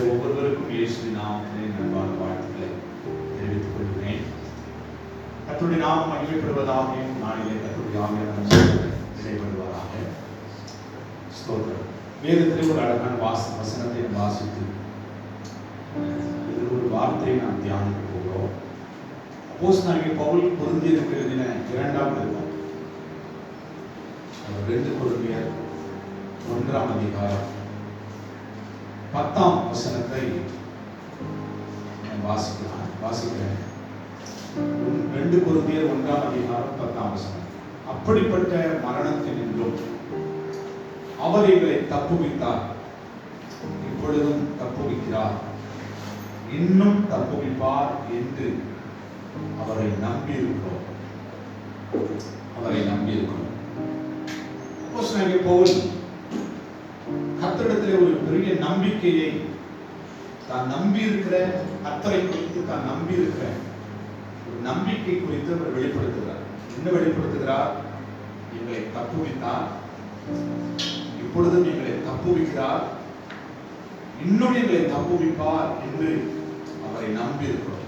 உங்கள் ஒவ்வொருவருக்கும் இயேசுவின் நாமத்திலே அன்பான வாழ்த்துக்களை தெரிவித்துக் கொள்கிறேன். கர்த்தருடைய நாமம் மகிமைப்படுவதாக. நாளிலே கர்த்தருடைய ஆவியானவர் இடைப்படுவதாக. ஸ்தோத்திரம். வேதத்திலே ஒரு அழகான வசனத்தை வாசித்து இதில் ஒரு வார்த்தையை நாம் தியானிக்க போகிறோம். அப்போஸ்தலனாகிய பவுல் கொரிந்தியருக்கு எழுதின 2ஆம் நிருபம், 2 கொரிந்தியர் 1ஆம் அதிகாரம் 10ஆம் வசனத்தை வாசிக்கிறேன். 2 கொரிந்தியர் 1ஆம் அதிகாரம் 10ஆம் வசனம். அப்படிப்பட்ட மரணத்தினின்றும் அவர் எங்களை தப்புவித்தார், இப்பொழுதும் தப்புவிக்கிறார், இன்னும் தப்புவிப்பார் என்று அவரை நம்பியிருக்கிறோம். அப்போஸ்தலனாகிய பவுல் கர்த்தரிடத்திலே ஒரு பெரிய நம்பிக்கையை, தான் நம்பியிருக்கிற கர்த்தரை குறித்து தான் நம்பியிருக்கிற ஒரு நம்பிக்கை குறித்து அவர் வெளிப்படுத்துகிறார். என்ன வெளிப்படுத்துகிறார்? எங்களை தப்புவித்தார், இப்பொழுதும் எங்களை தப்புவிக்கிறார், இன்னும் எங்களை தப்புவிப்பார் என்று அவரை நம்பியிருக்கிறோம்.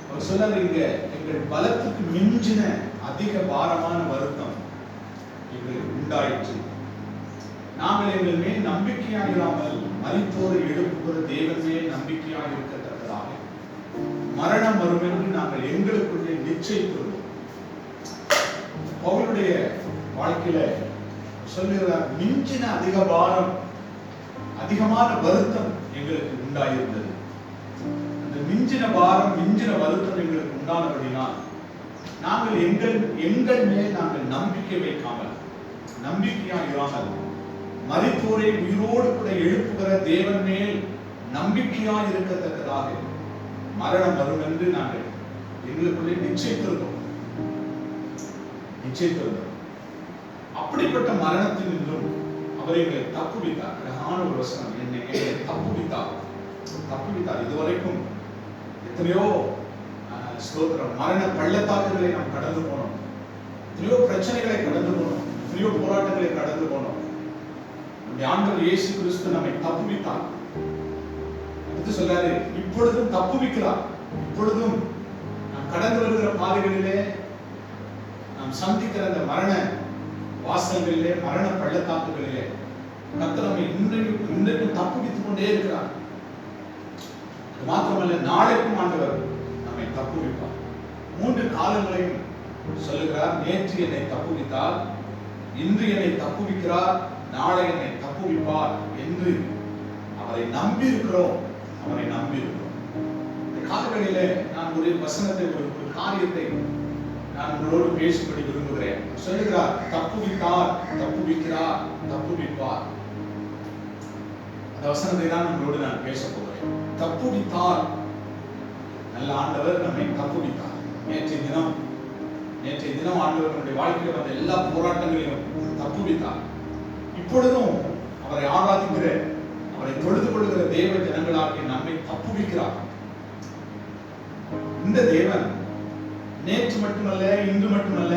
அவர் சொல்றாரு, இங்க எங்கள் பலத்துக்கு மிஞ்சின அதிக பாரமான வருத்தம் எங்களுக்கு உண்டாயிற்று. நாங்கள் எங்கள் மேல் நம்பிக்கையாயிராமல் மரித்தோரை எழுப்புகிற தேவன் மேல் நம்பிக்கையாக இருக்கத்தக்கதாக மரணம் வரும் என்று நாங்கள் எங்களுக்குள்ளே நிச்சயித்துள்ளோம். பவுலுடைய வாழ்க்கையில சொல்லுகிறார், மிஞ்சின அதிக பாரம், அதிகமான வருத்தம் எங்களுக்கு உண்டாயிருந்தது. அந்த மிஞ்சின பாரம், மிஞ்சின வருத்தம் எங்களுக்கு உண்டானபடினால் நாங்கள் எங்கள் மேல் நாங்கள் நம்பிக்கை வைக்காமல், நம்பிக்கையாயிராமல் மரித்தோரை உயிரோடு கூட எழுப்புகிற தேவன் மேல் நம்பிக்கையாய் இருக்கத்தக்கதாக மரணம் வரும் என்று நாங்கள் எங்களுக்குள்ளே நிச்சயித்திருந்தோம். அப்படிப்பட்ட மரணத்தில் நின்றும் அவர் எங்களை தப்புவித்தார். அழகான ஒரு வசனம், என்னை தப்புவித்தார். இதுவரைக்கும் எத்தனையோ ஸ்தோத்திரம் மரண பள்ளத்தாக்குகளை நாம் கடந்து போனோம், எத்தனையோ பிரச்சனைகளை கடந்து போனோம், எத்தனையோ போராட்டங்களை கடந்து போனோம். நம்முடைய ஆண்டவர் இயேசு கிறிஸ்து நம்மை தப்புவித்தார். அடுத்து சொல்றாரு, இப்பொழுதும் தப்புவிக்கிறார். இப்பொழுதும் நாம் கடந்து வருகிற பாதைகளிலே, நாம் சந்திக்கிற அந்த மரண வாசல்களிலே, மரண பள்ளத்தாக்குகளிலே கர்த்தர் நம்மை இன்றைக்கும் தப்புவித்துக் கொண்டே இருக்கிறார். அது மாத்திரமல்ல, நாளைக்கும் ஆண்டவர் நம்மை தப்புவிப்பார். 3 காலங்களையும் சொல்லுகிறார். நேற்று என்னை தப்புவித்தார், இன்று என்னை தப்புவிக்கிறார், நாளை என்னை தப்புவிப்பார் என்று அவரை நம்பி இருக்கிறோம். இந்த காலங்களிலே நான் ஒரு வசனத்தை, ஒரு காரியத்தை நான் உங்களோடு பேசும்படி விரும்புகிறேன். சொல்லுகிறார், தப்புவித்தார், தப்புவிக்கிறார், தப்புவிப்பார். அந்த வசனத்தை தான் உங்களோடு நான் பேச போகிறேன். தப்புவித்தார். நல்ல ஆண்டவர் நம்மை தப்புவித்தார். நேற்றைய தினம் ஆண்டவர் நம்முடைய வாழ்க்கையில் வந்த எல்லா போராட்டங்களிலும் தப்புவித்தார். இப்பொழுதும் அவரை ஆராதிக்கிற, அவரை தொழுது கொள்கிற தேவ ஜனங்களாகிய நம்மை தப்புவிக்கிறார். இந்த தேவன் நேற்று மட்டுமல்ல, இன்று மட்டுமல்ல,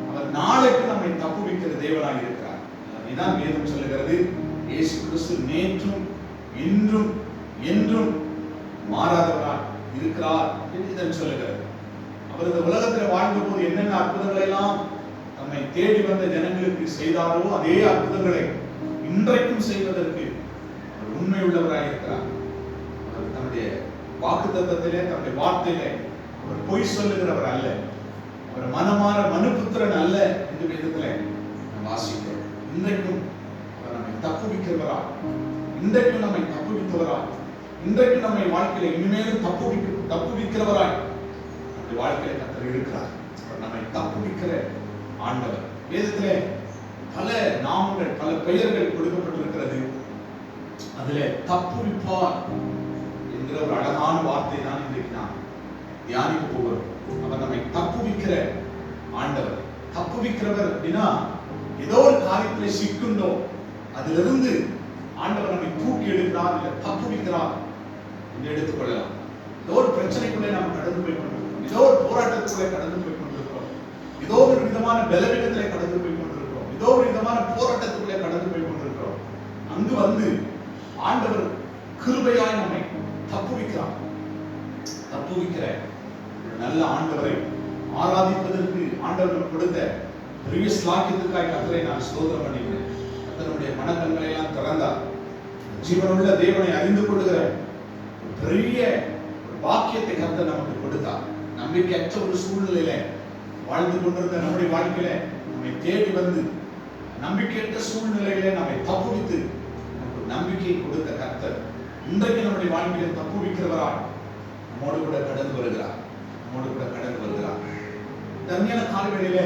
அவர் நாளைக்கு நம்மை தப்புவிக்கிற தேவனாக இருக்கிறார். இதுதான் வேதம் சொல்லுகிறது. இயேசு கிறிஸ்து நேற்றும் இன்றும் என்றும் மாறாதவராய் இருக்கிறார் என்று சொல்லுகிறது. அவர் இந்த உலகத்தில் வாழ்ந்த போது என்னென்ன அற்புதங்களை எல்லாம் நம்மை தேடி வந்த ஜனங்களுக்கு செய்தாரோ, அதே அற்புதங்களை இன்றைக்கும் செய்வதற்கு அவர் உண்மை உள்ளவராய் இருக்கிறார். அவர் தன்னுடைய வாக்குத்தத்தத்திலே, தன்னுடைய வார்த்தையிலே அவர் பொய் சொல்லுகிறவர் அல்ல, அவர் மனமாற மனுபுத்திரன் அல்ல என்று வேதத்திலே நாம் வாசிக்கிறோம். இன்றைக்கும் அவர் நம்மை தப்புவிக்கிறவராய், இன்றைக்கும் நம்மை தப்புவித்தவராய், இன்றைக்கும் நம்மை வாழ்க்கையில இனிமேலும் தப்புவிக்கிறவராய் நம்முடைய வாழ்க்கையில கர்த்தர் இருக்கிறார். அவர் நம்மை தப்புவிக்கிற ஆண்டவர். வேதத்திலே பல நாமங்கள், பல பெயர்கள் கொடுக்கப்பட்டிருக்கிறது. அதிலே தப்புவிப்பார் என்கிற ஒரு அழகான வார்த்தை தான் இன்றைக்கு நாம் தியானிக்க போகிறோம். அவர் நம்மை தப்புவிக்கிற ஆண்டவர். தப்புவிக்கிறவர் அப்படின்னா, ஏதோ ஒரு காரியத்திலே சிக்குண்டோ அதிலிருந்து ஆண்டவர் நம்மை தூக்கி எடுக்கிறார், இல்லை தப்புவிக்கிறார் என்று எடுத்துக்கொள்ளலாம். ஏதோ ஒரு பிரச்சனைக்குள்ளே நாம் கடந்து போய் கொண்டிருக்கிறோம், ஏதோ ஒரு போராட்டத்துக்குள்ளே கடந்து போய் கொண்டிருக்கிறோம், ஏதோ ஒரு விதமான பலவீனத்திலே கடந்து போய் கொண்டிருக்கிறோம், ஏதோ ஒரு விதமான போராட்டத்துக்குள்ளே கடந்து போய் கொண்டிருக்கிறோம். அங்கு வந்து ஆண்டவர் கிருபையாய் நம்மை தப்புவிக்கிறார். தப்புவிக்கிற ஒரு நல்ல ஆண்டவரை ஆராதிப்பதற்கு ஆண்டவர் கொடுத்த பெரிய ஸ்லாக்கியத்திற்காக கர்த்தரை நான் ஸ்தோத்திரம் பண்ணிக்கிறேன். கர்த்தருடைய மனக்கண்களை எல்லாம் திறந்தார். ஜீவனுள்ள தேவனை அறிந்து கொள்கிற பெரிய ஒரு பாக்கியத்தை கர்த்தர் நமக்கு கொடுத்தார். நம்பிக்கையற்ற ஒரு சூழ்நிலையில வாழ்ந்து கொண்டிருந்த நம்முடைய வாழ்க்கையில நம்மை தேடி வந்து நம்பிக்கையற்ற சூழ்நிலையில நம்மை தப்புவித்து நமக்கு நம்பிக்கையை கொடுத்த கர்த்தர் இன்றைக்கு நம்முடைய வாழ்க்கையில தப்புவிக்கிறவராய் நம்மோடு கூட கடந்து வருகிறார். தனியான காலவெளியில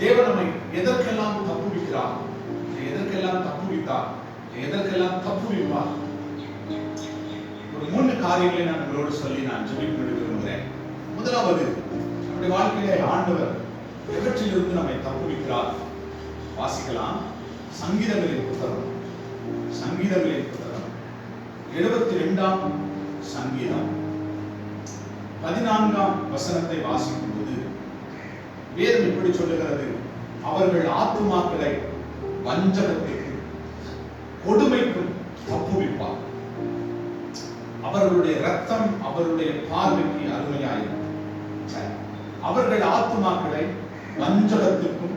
தேவன் நம்மை எதற்கெல்லாம் தப்புவிக்கிறார், எதற்கெல்லாம் தப்புவித்தார், எதற்கெல்லாம் தப்புவிப்பார். ஒரு 3 காரியங்களை நான் உங்களோடு சொல்லி நான் ஜெபிக்க விரும்புகிறேன். முதலாவது, நம்முடைய வாழ்க்கையிலே ஆண்டவர் எவற்றிலிருந்து நம்மை தப்புவிக்கிறார் வாசிக்கலாம். சங்கீதங்களின் புத்தகம் 72ஆம் சங்கீதம் 14ஆம் வசனத்தை வாசிக்கும் போது வேதம் இப்படி சொல்லுகிறது, அவர்கள் ஆத்துமாக்களை வஞ்சகத்திற்கும் கொடுமைக்கும் தப்புவிப்பார். அவர்களுடைய ரத்தம் அவருடைய பார்வைக்கு அருமையாயிருக்கும். அவர்கள் ஆத்துமாக்களை வஞ்சகத்திற்கும்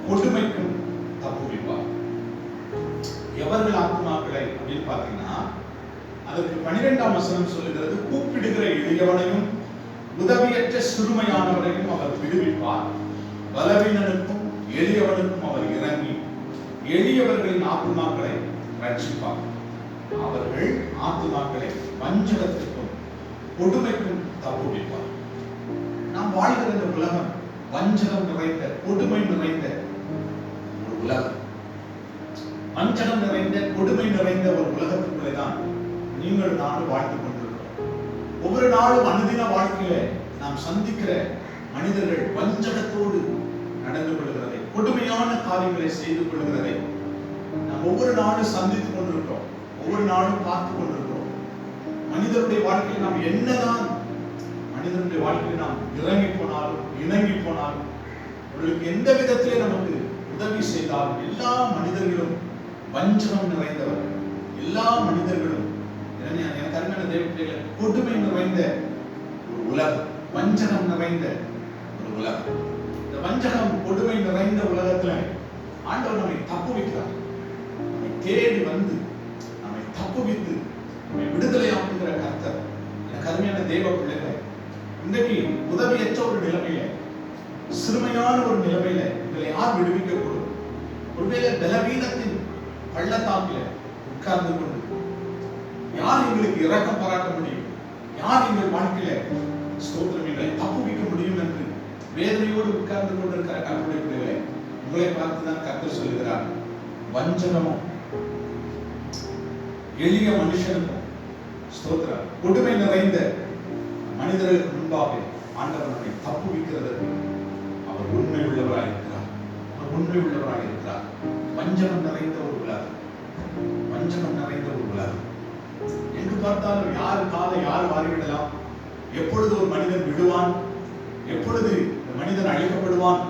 கொடுமைக்கும் தப்புவிப்பார். எவர்கள் ஆத்துமாக்களை அப்படின்னு பார்த்தீங்கன்னா, அதற்கு 12ஆம் வசனம் சொல்லுகிறது, கூப்பிடுகிற எளியவனையும் உதவியற்ற சிறுமையானவரையும் அவர் விடுவிப்பார். பலவீனனுக்கும் எளியவனுக்கும் அவர் இறங்கி எளியவர்களின் ஆத்துமாக்களை ரட்சிப்பார். அவர்கள் ஆத்துமாக்களை வஞ்சகத்திற்கும் கொடுமைக்கும் தப்புவிப்பார். நாம் வாழ்கிற இந்த உலகம் வஞ்சகம் நிறைந்த, கொடுமை நிறைந்த ஒரு உலகம். வஞ்சகம் நிறைந்த, கொடுமை நிறைந்த ஒரு உலகத்துக்குள்ளே தான் நீங்கள் நானும் வாழ்ந்து கொண்டிருக்கிறோம். ஒவ்வொரு நாளும் அனுதின வாழ்க்கையில நாம் சந்திக்கிற மனிதர்கள் வஞ்சகத்தோடு நடந்து கொள்கிறதை, கொடுமையான காரியங்களை செய்து கொள்கிறதை நாம் ஒவ்வொரு நாளும் சந்தித்துக் கொண்டிருக்கிறோம். ஒவ்வொரு நாளும் பார்த்து கொண்டிருக்கிறோம். மனிதனுடைய வாழ்க்கையில் நாம் என்னதான் மனிதனுடைய வாழ்க்கையில் நாம் இறங்கி போனாலும் இணங்கி போனாலும் அவர்களுக்கு எந்த விதத்திலே நமக்கு உதவி செய்தாலும் எல்லா மனிதர்களும் வஞ்சகம் நிறைந்தவர்கள். எல்லா மனிதர்களும் எனக்கு அருமையான தேவப்பிள்ளைகளை, கொடுமை நிறைந்த ஒரு உலகம், வஞ்சகம் நிறைந்த ஒரு உலகம். இந்த வஞ்சகம் கொடுமை நிறைந்த உலகத்துல ஆண்டவர் நம்மை தப்புவிக்கிறார். நம்மை தேடி வந்து நம்மை தப்புவித்து நம்மை விடுதலையாக்குகிற கர்த்தர். எனக்கு அருமையான தேவ பிள்ளைகளை, இன்றைக்கு உதவியற்ற ஒரு நிலைமையில, சிறுமையான ஒரு நிலைமையில எங்களை யார் விடுவிக்கக்கூடும்? ஒருவேளை பலவீனத்தின் பள்ளத்தாக்கில உட்கார்ந்து கொண்டு யார் எங்களுக்கு இரக்கம் பாராட்ட முடியும்? யார் எங்கள் வாழ்க்கையில ஸ்தோத்திரம் எங்களை தப்புவிக்க முடியும் என்று வேதனையோடு உட்கார்ந்து கொண்டிருக்கிற கர்த்தருடைய பிள்ளைகளை, உங்களை பார்த்துதான் கர்த்தர் சொல்லுகிறார், வஞ்சகமும் எளிய மனுஷனுக்கும் ஸ்தோத்திரம் கொடுமை நிறைந்த மனிதர்களுக்கு முன்பாக ஆண்டவர் நம்மை தப்புவிக்கிறதற்கு அவர் உண்மை உள்ளவராயிருக்கிறார். அவர் உண்மை உள்ளவராயிருக்கிறார். வஞ்சகம் நிறைந்த ஒரு உலகம், வஞ்சகம் நிறைந்த ஒரு உலகம். எங்கு பார்த்தாலும் யாரு காலை யார் மாறிவிடலாம், எப்பொழுது ஒரு மனிதன் விடுவான், எப்பொழுது மனிதன் அழிக்கப்படுவான்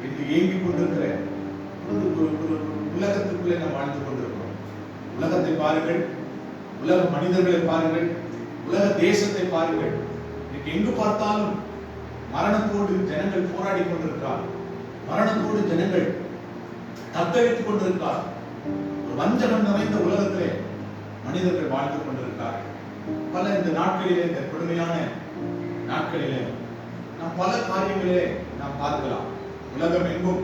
என்று ஏங்கிக் கொண்டிருக்கிற ஒரு உலகத்துக்குள்ளே நாம் வாழ்ந்து கொண்டிருக்கிறோம். உலகத்தை பாருங்கள், உலக மனிதர்களை பாருங்கள், உலக தேசத்தை பாருங்கள். எங்கு பார்த்தாலும் மரணத்தோடு ஜனங்கள் போராடி கொண்டிருக்கிறார். மரணத்தோடு ஜனங்கள் தத்தளித்துக் கொண்டிருக்கிறார். ஒரு வஞ்சகம் நிறைந்த உலகத்திலே மனிதர்கள் வாழ்ந்து கொண்டிருக்கிறார். பல இந்த நாட்களிலே, இந்த கொடுமையான நாட்களிலே நாம் பல காரியங்களே நாம் பார்க்கலாம். உலகம் எங்கும்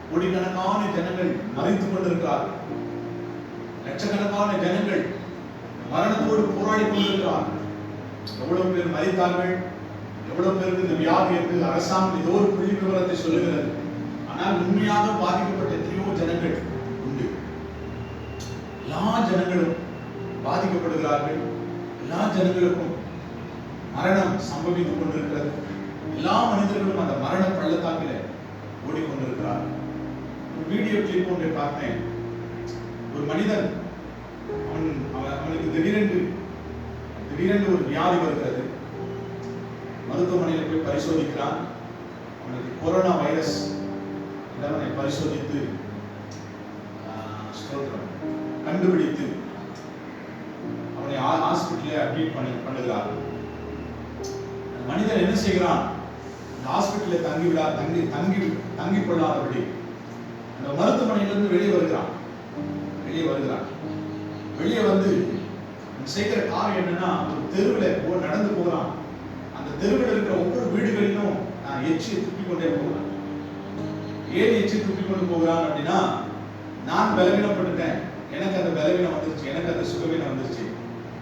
கோடிக்கணக்கான ஜனங்கள் மறித்துக் கொண்டிருக்கிறார்கள். லட்சக்கணக்கான ஜனங்கள் மரணத்தோடு போராடி கொண்டிருக்கிறார்கள். எவ்வளவு பேர் மறித்தார்கள், எவ்வளவு பேருக்கு இந்த வியாதி என்று அரசாங்கம் ஏதோ ஒரு புள்ளி விவரத்தை சொல்லுகிறது. ஆனால் உண்மையாக பாதிக்கப்பட்ட எத்தனையோ ஜனங்கள் உண்டு. எல்லா ஜனங்களும் பாதிக்கப்படுகிறார்கள். எல்லா ஜனங்களுக்கும் மரணம் சம்பவித்துக் கொண்டிருக்கிறது. எல்லா மனிதர்களும் அந்த மரண பள்ளத்தாக்கில ஓடிக்கொண்டிருக்கிறார்கள். ஒரு வீடியோ கிளிப் ஒன்றை பார்த்தேன். ஒரு மனிதன் அவனுக்கு திடீரென்று ஒரு வியாதி வருகிறது. மருத்துவமனையில் போய் பரிசோதிக்கிறான். அவனுக்கு கொரோனா வைரஸ் அவனை பரிசோதித்து கண்டுபிடித்து ஹாஸ்பிட்டல்ல அட்மிட் பண்ணுகிறார். மனிதன் என்ன செய்கிறான்? அந்த ஹாஸ்பிட்டல்ல தங்கி கொள்ளாதபடி அந்த மருத்துவமனையிலிருந்து வெளியே வருகிறான். வெளியே வந்து செய்கிற காரியம் என்னன்னா, ஒரு தெருவில் நடந்து போகிறான். அந்த தெருவில் இருக்கிற ஒவ்வொரு வீடுகளிலும் எச்சியை துப்பிக் கொண்டே போகிறான். ஏன் எச்சி துப்பிக் கொண்டு போகிறான் அப்படின்னா, நான் பலவீனப்பட்டுட்டேன், எனக்கு அந்த பலவீனம் வந்துருச்சு, எனக்கு அந்த சுகவீனம் வந்துருச்சு.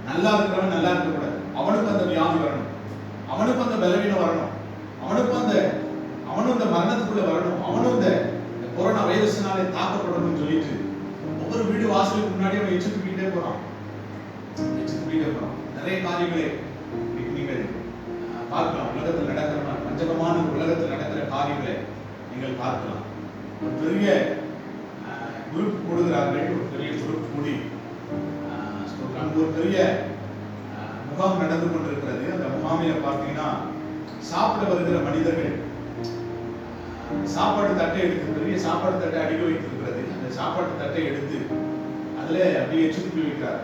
நல்லா இருக்கிறவன் நல்லா இருக்கக்கூடாது, அவனுக்கு அந்த வியாதி வரணும், அவனுக்கு அந்த பலவீனம் வரணும், அவனும் அந்த மரணத்துக்குள்ள வரணும், அவனும் இந்த கொரோனா வைரஸ்னாலே தாக்கப்படணும்னு சொல்லிட்டு ஒவ்வொரு வீடு வாசலுக்கு முன்னாடி அவன் எச்சு துப்பிக்கிட்டே போறான். நிறைய காரியங்களை நீங்கள் பார்க்கலாம். உலகத்தில் நடக்கிற பஞ்சகமான உலகத்தில் நடக்கிற காரியங்களை நீங்கள் பார்க்கலாம். ஒரு பெரிய குரூப் கூடுகிறார்கள், ஒரு பெரிய குரூப் கூடி அங்கு ஒரு பெரிய முகாம் நடந்து கொண்டிருக்கிறது. அந்த முகாமில பார்த்தீங்கன்னா, சாப்பிட வருகிற மனிதர்கள் சாப்பாடு தட்டை எடுத்து, பெரிய சாப்பாடு தட்டை அடிக்க வைத்திருக்கிறது. அந்த சாப்பாட்டு தட்டை எடுத்து அதுல அப்படியே சுற்றி வைக்கிறார்.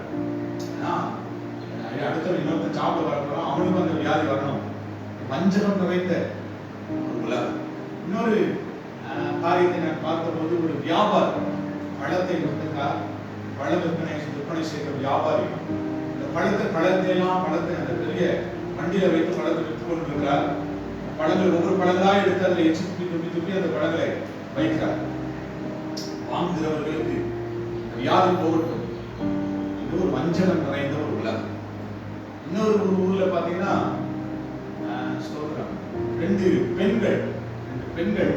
அடுத்த இன்னொருத்த சாப்பிட வரப்போறான், அவனுக்கு அந்த வியாதி வரணும். வஞ்சகம் நிறைந்த ஒரு உலகம். இன்னொரு காரியத்தை நான் பார்த்தபோது, ஒரு வியாபாரி பழத்தை விற்கிறார். பழ விற்பனை செய்கிற வியாபாரி இந்த பழத்தை அந்த பெரிய வண்டியில வைத்து பழத்தை விற்று கொண்டிருக்கிறார். பழங்கள் ஒவ்வொரு பழங்களாக எடுத்து அதில் எச்சு துப்பி அந்த பழங்களை வைக்கிறார். வாங்குகிறவர்களுக்கு வியாதி போகட்டும். இது ஒரு வஞ்சகம் நிறைந்த ஒரு உலகம். இன்னொரு ஊர்ல பாத்தீங்கன்னா, ரெண்டு பெண்கள்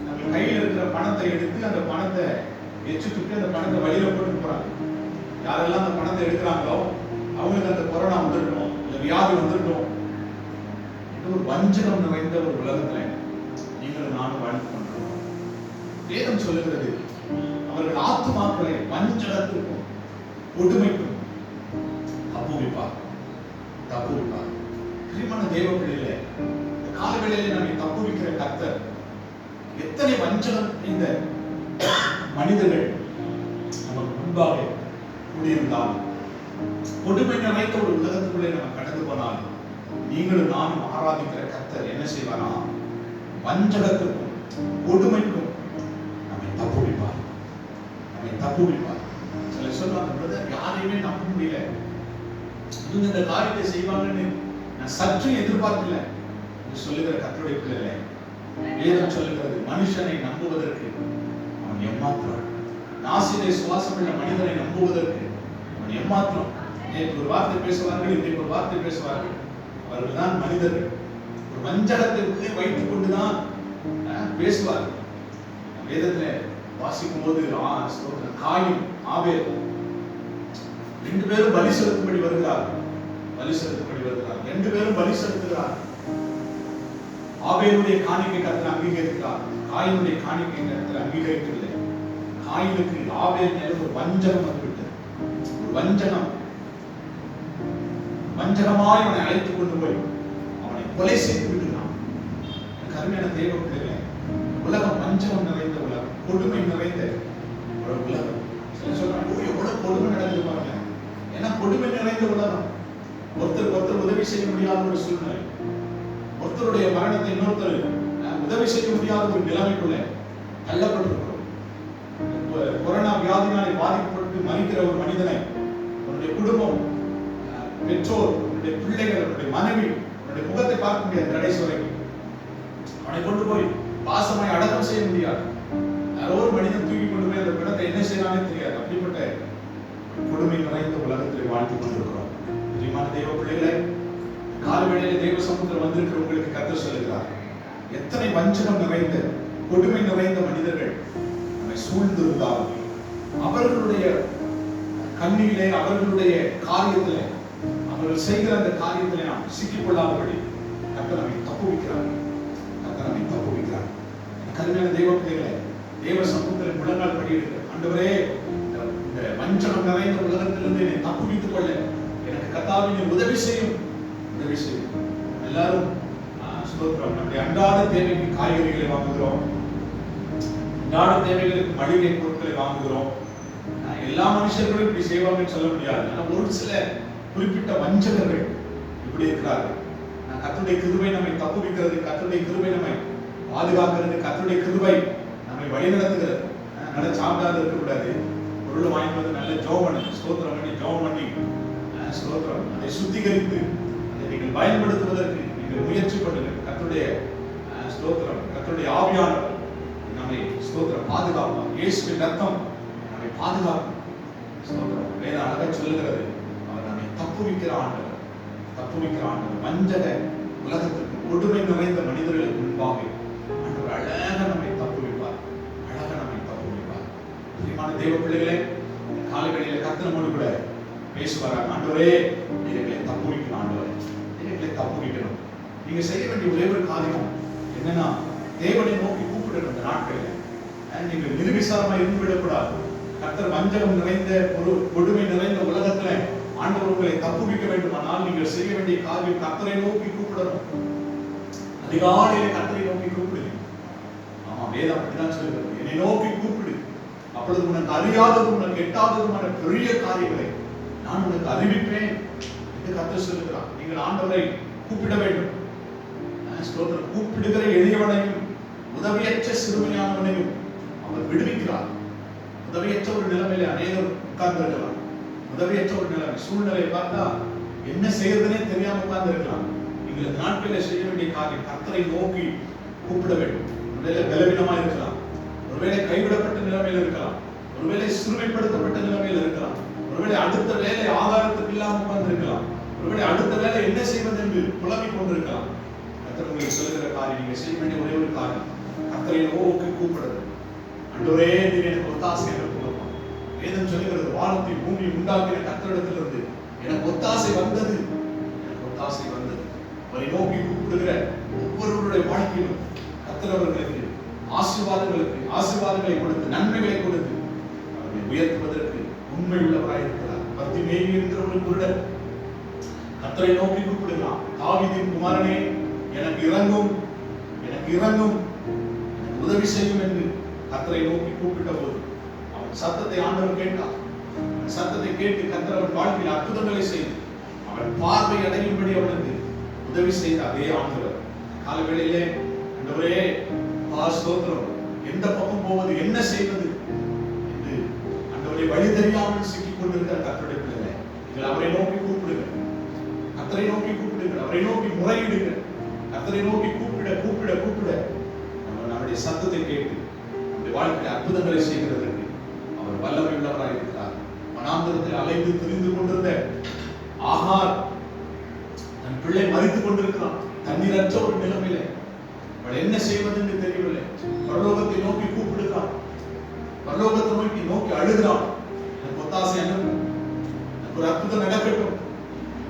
நம்ம கையில் இருக்கிற பணத்தை எடுத்து அந்த பணத்தை எச்சு துப்பி அந்த பணத்தை வழியில போட்டு போறாங்க. யாரெல்லாம் அந்த பணத்தை எடுக்கிறாங்களோ அவங்களுக்கு அந்த கொரோனா வந்துடணும், இல்ல வியாதி வந்துடணும். இது ஒரு வஞ்சகம் நிறைந்த ஒரு உலகத்துல நீங்களும் நானும் வாழ்ந்து கொண்டிருக்கோம். வேதம் சொல்லுகிறது, அவர்கள் ஆத்துமாக்களை வஞ்சகத்திற்கும் கொடுமைக்கும் தப்புவிப்பார். பிரியமான தேவ பிள்ளைகளே, இந்த காலவேளையிலே நம்மை தப்புவிக்கிற கர்த்தர், எத்தனை வஞ்சகம் இந்த மனிதர்கள் நமக்கு முன்பாக கூடியிருந்தாலும், கொடுமை நிறைந்த ஒரு உலகத்துக்குள்ளே நம்ம கடந்து போனாலும், நீங்களும் நானும் ஆராதிக்கிற கர்த்தர் என்ன செய்வாரா? வஞ்சகத்துக்கும் கொடுமைக்கும் நம்மை தப்புவிப்பார். சில சொல்லுவாங்க, யாரையுமே நம்ப முடியல, இவங்க இந்த காரியத்தை செய்வாங்கன்னு நான் சற்று எதிர்பார்க்கல சொல்லுகிற கர்த்தருடைய பிள்ளைகளே, வேதம் சொல்லுகிறது, மனுஷனை நம்புவதற்கு அவன் எம்மாத்திரம், நாசிலே சுவாசமுள்ள மனிதனை நம்புவதற்கு அவன் எம்மாத்திரம். நேற்று ஒரு வார்த்தை பேசுவார்கள், இன்றைக்கு ஒரு வார்த்தை பேசுவார்கள். அவர்கள் தான் மனிதர்கள். ஒரு வஞ்சகத்தை உள்ளே வைத்துக் கொண்டுதான் பேசுவார்கள். வேதத்துல வாசிக்கும் போது காயின் ஆபேல் ரெண்டு பேரும் பலி செலுத்தும்படி வருகிறார்கள். ரெண்டு பேரும் பலி செலுத்துகிறார். ஆபேலுடைய காணிக்கை கர்த்தர் அங்கீகரிக்கிறார், காயினுடைய காணிக்கை கர்த்தர் அங்கீகரிக்கவில்லை. காயினுக்கு ஆபேல் மேல ஒரு வஞ்சகம் வந்துவிட்டது. ஒரு வஞ்சகமாய் அவனை அழைத்துக் கொண்டு போய் அவனை கொலை செய்து விடுகிறான். கருமையான தேவ பிள்ளைகளே, உலகம் வஞ்சகம் நிறைந்த உலகம், கொடுமை நிறைந்த ஒரு உலகம். சில சொல்றாங்க, எவ்வளவு கொடுமை நடக்குது பாருங்க. ஏன்னா கொடுமை நிறைந்த உலகம். ஒருத்தர் உதவி செய்ய முடியாத ஒரு சூழ்நிலை, ஒருத்தருடைய மரணத்தை இன்னொருத்தர் உதவி செய்ய முடியாத ஒரு நிலைமைக்குள்ள தள்ளப்பட்டிருக்கிறோம். கொரோனா வியாதினாலே பாதிக்கப்பட்டு மறிக்கிற ஒரு மனிதனை அவனுடைய குடும்பம், பெற்றோர், அவனுடைய பிள்ளைகள், அவனுடைய மனைவி, அவனுடைய முகத்தை பார்க்க முடியாது. கடைசி வரைக்கும் அவனை கொண்டு போய் பாசமாய் அடக்கம் செய்ய முடியாது. யாரோ ஒரு மனிதன் தூக்கி கொண்டு போய் அந்த பிணத்தை என்ன செய்யறானே தெரியாது. அப்படிப்பட்ட கொடுமை நிறைந்த உலகத்தில் வாழ்ந்து கொண்டிருக்கிறோம். பிரியமான தேவ பிள்ளைகளே, காலவேளையிலே தேவ சமூகத்தில் வந்திருக்கிற உங்களுக்கு கர்த்தர் சொல்லுகிறார், எத்தனை வஞ்சகம் நிறைந்த கொடுமை நிறைந்த மனிதர்கள் நம்மை சூழ்ந்திருந்தாலும் அவர்களுடைய கண்ணிலே, அவர்களுடைய காரியத்திலே, அவர்கள் செய்கிற அந்த காரியத்திலே நாம் சிக்கிக்கொள்ளாதபடி கர்த்தர் நம்மை தப்புவிக்கிறார். கருமையான தேவ பிள்ளைகளே, தேவ சமூகத்தில் முழங்கால் படியிடுங்க. ஆண்டவரே, இந்த வஞ்சகம் நிறைந்த உலகத்திலிருந்து என்னை தப்புவித்துக் கொள்ள எனக்கு கர்த்தாவே உதவி செய்யும். எல்லாரும் நம்முடைய அன்றாட தேவைக்கு காய்கறிகளை வாங்குகிறோம், அன்றாட தேவைகளுக்கு மளிகை பொருட்களை வாங்குகிறோம். எல்லா மனுஷர்களும் இப்படி செய்வாங்கன்னு சொல்ல முடியாது. ஆனா ஒரு சில குறிப்பிட்ட வஞ்சகர்கள் இப்படி இருக்கிறார்கள். கர்த்தருடைய கிருபை நம்மை தப்புவிக்கிறது, கர்த்தருடைய கிருபை நம்மை பாதுகாக்கிறது, கர்த்தருடைய கிருபை நம்மை வழிநடத்துகிறது. நல்ல சாப்பிடாத இருக்கக்கூடாது, பொருள் வாங்கி வந்து நல்ல ஜெபம் பண்ணி ஸ்தோத்திரம் பண்ணி ஜெபம் பண்ணி ஸ்தோத்திரம் அதை சுத்திகரித்து அதை நீங்கள் பயன்படுத்துவதற்கு நீங்கள் முயற்சி பண்ணுங்கள். கர்த்தருடைய ஸ்தோத்திரம், கர்த்தருடைய ஆவியானவர் நம்மை ஸ்தோத்திரம் பாதுகாப்பார். இயேசுவின் ரத்தம் நம்மை பாதுகாக்கும். ஸ்தோத்திரம் வேதம் அழகாக சொல்லுகிறது, அவர் நம்மை தப்புவிக்கிற ஆண்டவர், தப்புவிக்கிற ஆண்டவர். வஞ்சக உலகத்திற்கு கொடுமை நிறைந்த மனிதர்களுக்கு முன்பாக ஆண்டவர் அழகாக நம்மை தப்புவிப்பார், அழகாக நம்மை தப்புவிப்பார். பிரியமான தேவ பிள்ளைகளே, காலங்களிலே கர்த்தர் நம்மோடு கூட பேசுவார். ஆண்டவரே, எங்களை தப்புவிக்கணும், ஆண்டவரே எங்களை தப்புவிக்கணும். நீங்க செய்ய வேண்டிய ஒரே ஒரு காரியம் என்னன்னா, தேவனை நோக்கி கூப்பிடணும். இந்த நாட்களில் நீங்கள் நிர்விசாரமா இருந்து விடக்கூடாது. கர்த்தர் வஞ்சகம் நிறைந்த ஒரு கொடுமை நிறைந்த உலகத்துல ஆண்டவர் உங்களை தப்புவிக்க வேண்டுமானால் நீங்கள் செய்ய வேண்டிய காரியம் கர்த்தரை நோக்கி கூப்பிடணும். அதிகாலையிலே கர்த்தரை நோக்கி கூப்பிடுங்க. ஆமா, வேதம் அப்படிதான் சொல்லுகிறது, என்னை நோக்கி கூப்பிடு, அப்பொழுது உனக்கு அறியாதது உனக்கு எட்டாததுமான பெரிய காரியங்களை நான் உனக்கு அறிவிப்பேன் என்று கர்த்தர் சொல்லுகிறார். நீங்கள் ஆண்டவரை கூப்பிட வேண்டும். ஸ்தோத்திரம். கூப்பிடுகிற எளியவனையும் உதவியற்ற சிறுமையானவனையும் அவர் விடுவிக்கிறார். உதவியற்ற ஒரு நிலைமையில அநேகர் உட்கார்ந்து இருக்கலாம். உதவியற்ற ஒரு நிலைமை சூழ்நிலையை பார்த்தா என்ன செய்யறதுனே தெரியாம உட்கார்ந்து இருக்கலாம். நீங்கள் இந்த நாட்களில் செய்ய வேண்டிய காரியம் கர்த்தரை நோக்கி கூப்பிட வேண்டும். ஒருவேளை பலவீனமா இருக்கலாம், ஒருவேளை கைவிடப்பட்ட நிலைமையில இருக்கலாம், ஒருவேளை சிறுமைப்படுத்தப்பட்ட நிலைமையில இருக்கலாம், ஒருவேளை அடுத்த வேலை ஆதாரத்துக்கு இல்லாம உட்கார்ந்து இருக்கலாம், ஒருவேளை அடுத்த வேலை என்ன செய்வது என்று புலம்பிக் கொண்டிருக்கலாம். கர்த்தர் உங்களுக்கு சொல்லுகிற காரியம், நீங்க செய்ய வேண்டிய ஒரே ஒரு காரியம் கர்த்தரை நோக்கி கூப்பிடுறது. ஆண்டவரே, நீர் எனக்கு ஒத்தாசை அனுப்புங்கப்பா. வேதம் சொல்லுகிறது, வானத்தை பூமி உண்டாக்கின கர்த்தரிடத்திலிருந்து எனக்கு ஒத்தாசை வந்தது, எனக்கு ஒத்தாசை வந்தது. அவரை நோக்கி கூப்பிடுகிற ஒவ்வொருவருடைய வாழ்க்கையிலும் கர்த்தர் அவர்களுக்கு ஆசீர்வாதங்களை கொடுத்து நன்மைகளை கொடுத்து அவர்களை உயர்த்துவதற்கு உண்மை உள்ளவராய் இருக்கிறார். பர்திமேயு என்கிற ஒரு குருடன் கர்த்தரை நோக்கி கூப்பிடுகிறான், தாவீதின் குமாரனே, எனக்கு இறங்கும், எனக்கு இறங்கும், எனக்கு உதவி செய்யும் என்று கர்த்தரை நோக்கி கூப்பிட்ட போது அவன் சத்தத்தை ஆண்டவர் கேட்டார். சத்தத்தை கேட்டு கர்த்தர் அவன் வாழ்க்கையில் அற்புதங்களை செய்து அவன் பார்வை அடையும்படி அவனுக்கு உதவி செய்த அதே ஆண்டவர் காலவேளையிலே, ஆண்டவரே ஸ்தோத்திரம், எந்த பக்கம் போவது, என்ன செய்வது என்று ஆண்டவரை வழி தெரியாமல் சிக்கிக் கொண்டிருக்கிற கர்த்தருடைய பிள்ளைகளே, நீங்கள் அவரை நோக்கி கூப்பிடுங்க, கர்த்தரை நோக்கி கூப்பிடுங்க, அவரை நோக்கி முறையிடுங்க. கர்த்தரை நோக்கி கூப்பிட கூப்பிட கூப்பிட நம்முடைய சத்தத்தை கேட்டு நம்முடைய வாழ்க்கையில் அற்புதங்களை செய்கிறதற்கு அவர் வல்லமை உள்ளவராக இருக்கிறார். வனாந்தரத்தில் அலைந்து திரிந்து கொண்டிருந்த ஆகார் தன் பிள்ளை மரித்துக் கொண்டிருக்கிறான். தண்ணீரற்ற ஒரு நிலைமையில அவள் என்ன செய்வது என்று தெரியவில்லை. பரலோகத்தை நோக்கி கூப்பிடுகிறான், பரலோகத்தை நோக்கி அழுகிறான், எனக்கு ஒத்தாசை அனுப்பும், எனக்கு ஒரு அற்புதம் நடக்கட்டும்.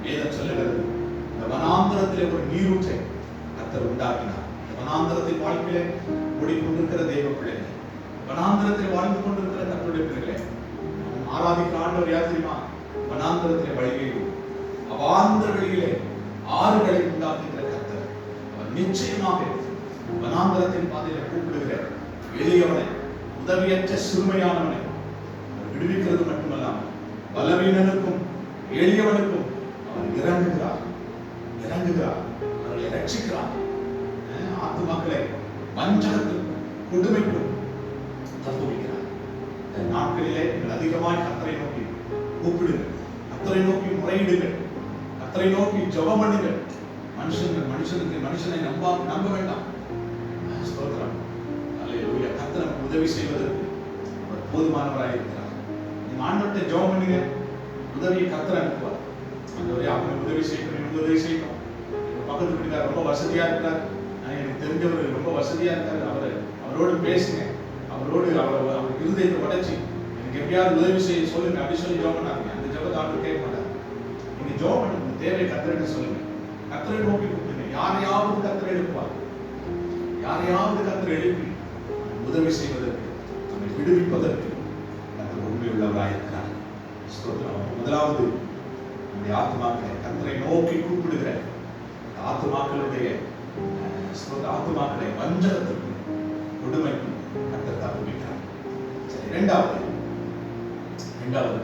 வேதம் சொல்லுகிறது, இந்த வனாந்தரத்திலே ஒரு நீரூற்றை கர்த்தர் உண்டாக்கினார். இந்த வனாந்தரத்தின் வாழ்க்கையிலே ஓடிக்கொண்டிருக்கிற தேவ பிள்ளைகள், வனாந்தரத்தில் வாழ்ந்து கொண்டிருக்கிற கர்த்தருடைய பிள்ளைகளே, ஆராதிக்கிற ஆண்டவர் யார் தெரியுமா? வனாந்தரத்திலே வழிகையும் அவாந்தர வெளியிலே ஆறுகளை உண்டாக்குகிற கர்த்தர். அவர் நிச்சயமாக வனாந்தரத்தின் பாதையில கூப்பிடுகிற எளியவனை, உதவியற்ற சிறுமையானவனை விடுவிக்கிறது மட்டுமல்லாமல் பலவீனனுக்கும் எளியவனுக்கும் அவர் இறங்குகிறார், அவர்களை ரட்சிக்கிறார். ஆத்துமாக்களை வஞ்சகத்துக்கும் கொடுமைக்கும் தப்புவிக்கிறார். இந்த நாட்களிலே நீங்கள் அதிகமாய் கர்த்தரை நோக்கி கூப்பிடுங்கள், கர்த்தரை நோக்கி முறையிடுங்கள், கர்த்தரை நோக்கி ஜெபம் பண்ணுங்கள். மனுஷனை நம்ப வேண்டாம். ஸ்தோத்திரம், அல்லேலூயா. கர்த்தர் நமக்கு உதவி செய்வதற்கு அவர் போதுமானவராய் இருக்கிறார். நீங்க ஆண்டவர்கிட்ட ஜெபம் பண்ணுங்க, உதவியை கர்த்தர் அனுப்புவார். ஆண்டவரே, அவனுக்கு உதவி செய்யணும், உதவி செய்யணும். பக்கத்து வீட்டுக்காரர் ரொம்ப வசதியா இருக்கிறார், எனக்கு தெரிஞ்சவர் ரொம்ப வசதியா இருக்காரு, அவரோடு பேசுங்க, அவர் இருதயத்தை உடைச்சி எனக்கு எப்படியாவது உதவி செய்ய சொல்லுங்க அப்படி சொல்லி ஜெபம் பண்ணாங்க. அந்த ஜெபத்தை ஆண்டவர் கேட்க மாட்டார். நீங்க ஜெபம் பண்ணுங்க, தேவை கர்த்தர்கிட்ட சொல்லுங்க, கர்த்தரை நோக்கி கூப்பிடுங்க. யாரையாவது கர்த்தர் எழுப்புவார், யாரையாவது கர்த்தர் எழுப்பி உதவி செய்வதற்கு, நம்மை விடுவிப்பதற்கு கர்த்தர் உண்மை உள்ளவராய் இருக்கிறார். முதலாவது நம்முடைய ஆத்துமாக்களை கர்த்தரை நோக்கி கூப்பிடுகிற ஆத்துமாக்களுடைய ஆத்துமாக்களை வஞ்சகத்திற்கும் கொடுமைக்கும் கர்த்தர் தப்புவிக்கிறார். சரி, இரண்டாவது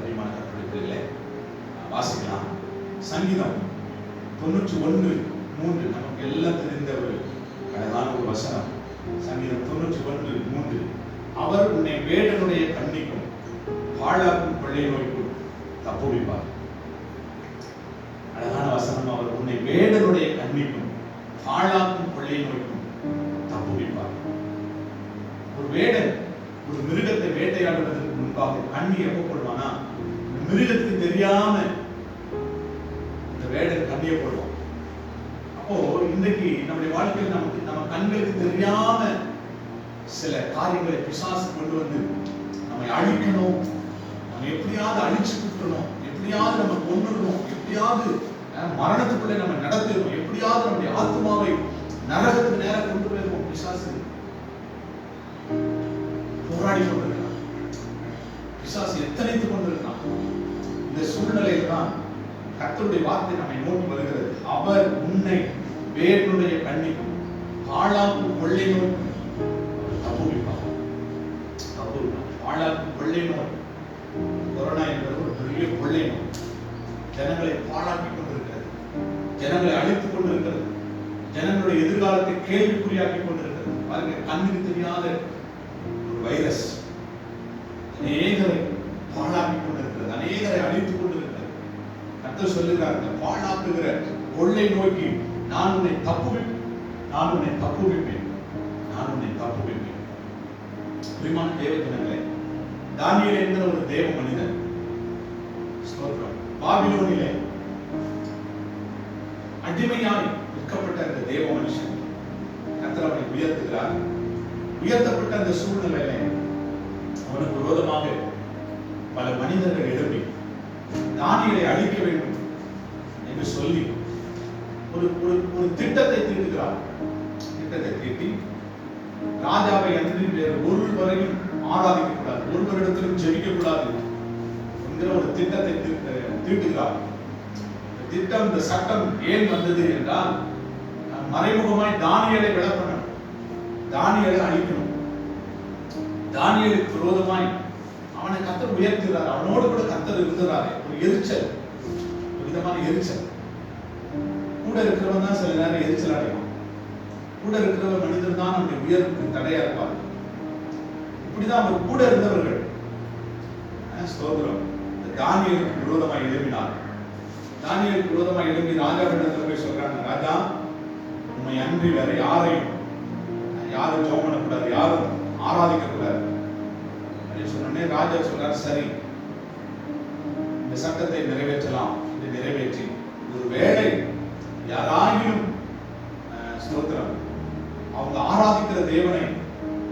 பிரியமான கர்த்தருடைய பிள்ளைகளே, வாசிக்கலாம். சங்கீதம் 91:3 நமக்கு எல்லாம் தெரிந்த ஒரு அழகான ஒரு வசனம். சங்கீதம் 91:3, அவர் உன்னை வேடனுடைய கண்ணிக்கும் பாழாக்கும் கொள்ளை நோய்க்கும் தப்புவிப்பார். அழகான வசனம். அவர் உன்னை வேடனுடைய கண்ணிக்கும் பாழாக்கும் கொள்ளை நோய்க்கும் தப்புவிப்பார். ஒரு வேடன் ஒரு மிருகத்தை வேட்டையாடுவதற்கு முன்பாக கண்ணி எப்ப போடுவானா, மிருகத்துக்கு தெரியாம இந்த வேடன் கண்ணியை போடுவான். அப்போ இன்றைக்கு நம்முடைய வாழ்க்கையில் நம்ம கண்களுக்கு தெரியாம சில காரியங்களை பிசாசு கொண்டு வந்து நம்மை அழிக்கணும், நம்ம எப்படியாவது அழிச்சு விட்டுறணும், எப்படியாவது நம்ம கொண்டுடணும், எப்படியாவது மரணத்துக்குள்ளே நம்ம நடத்திடணும், எப்படியாவது நம்முடைய ஆத்மாவை நரகத்துக்கு நேரம் கொண்டு போயிருவோம். பிசாசு போராடி கொண்டிருக்கிறான். பிசாசு எத்தனைத்து கொண்டிருக்கிறான். இந்த சூழ்நிலையில் தான் கர்த்தருடைய வார்த்தை நம்மை நோக்கி வருகிறது. அவர் உன்னை வேடனுடைய கண்ணிக்கும் பாழாக்கும் கொள்ளை நோய்க்கும் தப்புவிப்பார். பாழாக்கும் கொள்ளை நோய். கொரோனா என்பது ஒரு பெரிய கொள்ளை நோய். ஜனங்களை பாழாக்கி கொண்டிருக்கிறது, ஜனங்களை அழித்துக் கொண்டிருக்கிறது, ஜனங்களுடைய எதிர்காலத்தை கேள்விக்குறியாக்கி கொண்டிருக்கிறது. பாருங்க, கண்ணுக்கு தெரியாத ஒரு வைரஸ் அநேகரை பாழாக்கி கொண்டிருக்கிறது, அநேகரை அழித்துக் கொண்டிருக்கிறது. கர்த்தர் சொல்லுகிறார், இந்த பாழாக்குகிற கொள்ளை நோக்கி நான் உன்னை தப்புவிப்பேன், நான் உன்னை தப்புவிப்பேன், நான் உன்னை தப்புவிப்பேன். பிரியமான தேவ ஜனங்களே, தானியேல் என்கிற ஒரு தேவ மனிதன், ஸ்தோத்திரம், பாபிலோனிலே அடிமையாய் விற்கப்பட்ட அந்த தேவ மனுஷன் கர்த்தர் அவனை உயர்த்துகிறார். உயர்த்தப்பட்ட அந்த சூழ்நிலையில அவனுக்கு விரோதமாக பல மனிதர்கள் எழுப்பி தானியேலை அழிக்க வேண்டும் என்று சொல்லி ஒரு திட்டத்தை தீட்டுகிறார். திட்டத்தை தீட்டி ராஜாவை அன்றி வேறு ஒருவரையும் ஆராதிக்க கூடாது, ஒருவரிடத்திலும் ஜெபிக்க கூடாது என்கிற ஒரு திட்டத்தை தீட்டுகிறார். திட்டம், இந்த சட்டம் ஏன் வந்தது என்றால், மறைமுகமாய் தானியேலை விளக்கணும், தானியேலை அழிக்கணும், தானியேலுக்கு விரோதமாய் அவனை கர்த்தர் உயர்த்துகிறார். அவனோடு கூட கர்த்தர் இருக்கிறாரே, ஒரு எரிச்சல், ஒரு விதமான எரிச்சல். கூட இருக்கிறவன் தான் சில நேரம் எரிச்சல் அடைவான். கூட இருக்கிறவர் மனிதர் தான் நம்முடைய உயர்வுக்கு தடையா இருப்பார். இப்படிதான் அவர் கூட இருந்தவர்கள் ஸ்தோத்திரம் தானியேலுக்கு விரோதமாய் எழுப்பினார். தானியேலுக்கு விரோதமாய் எழுப்பி ராஜாவிடத்தில் போய் சொல்றாங்க, ராஜா, உண்மை அன்றி வேற யாரையும் ஜெபம் பண்ணக்கூடாது, யாரும் ஆராதிக்க கூடாது அப்படின்னு சொன்னே ராஜா சொல்றார், சரி, இந்த சட்டத்தை நிறைவேற்றலாம் என்று நிறைவேற்றி, ஒரு வேளை யாராயிலும் ஸ்தோத்திரம் அவங்க ஆராதிக்கிற தேவனை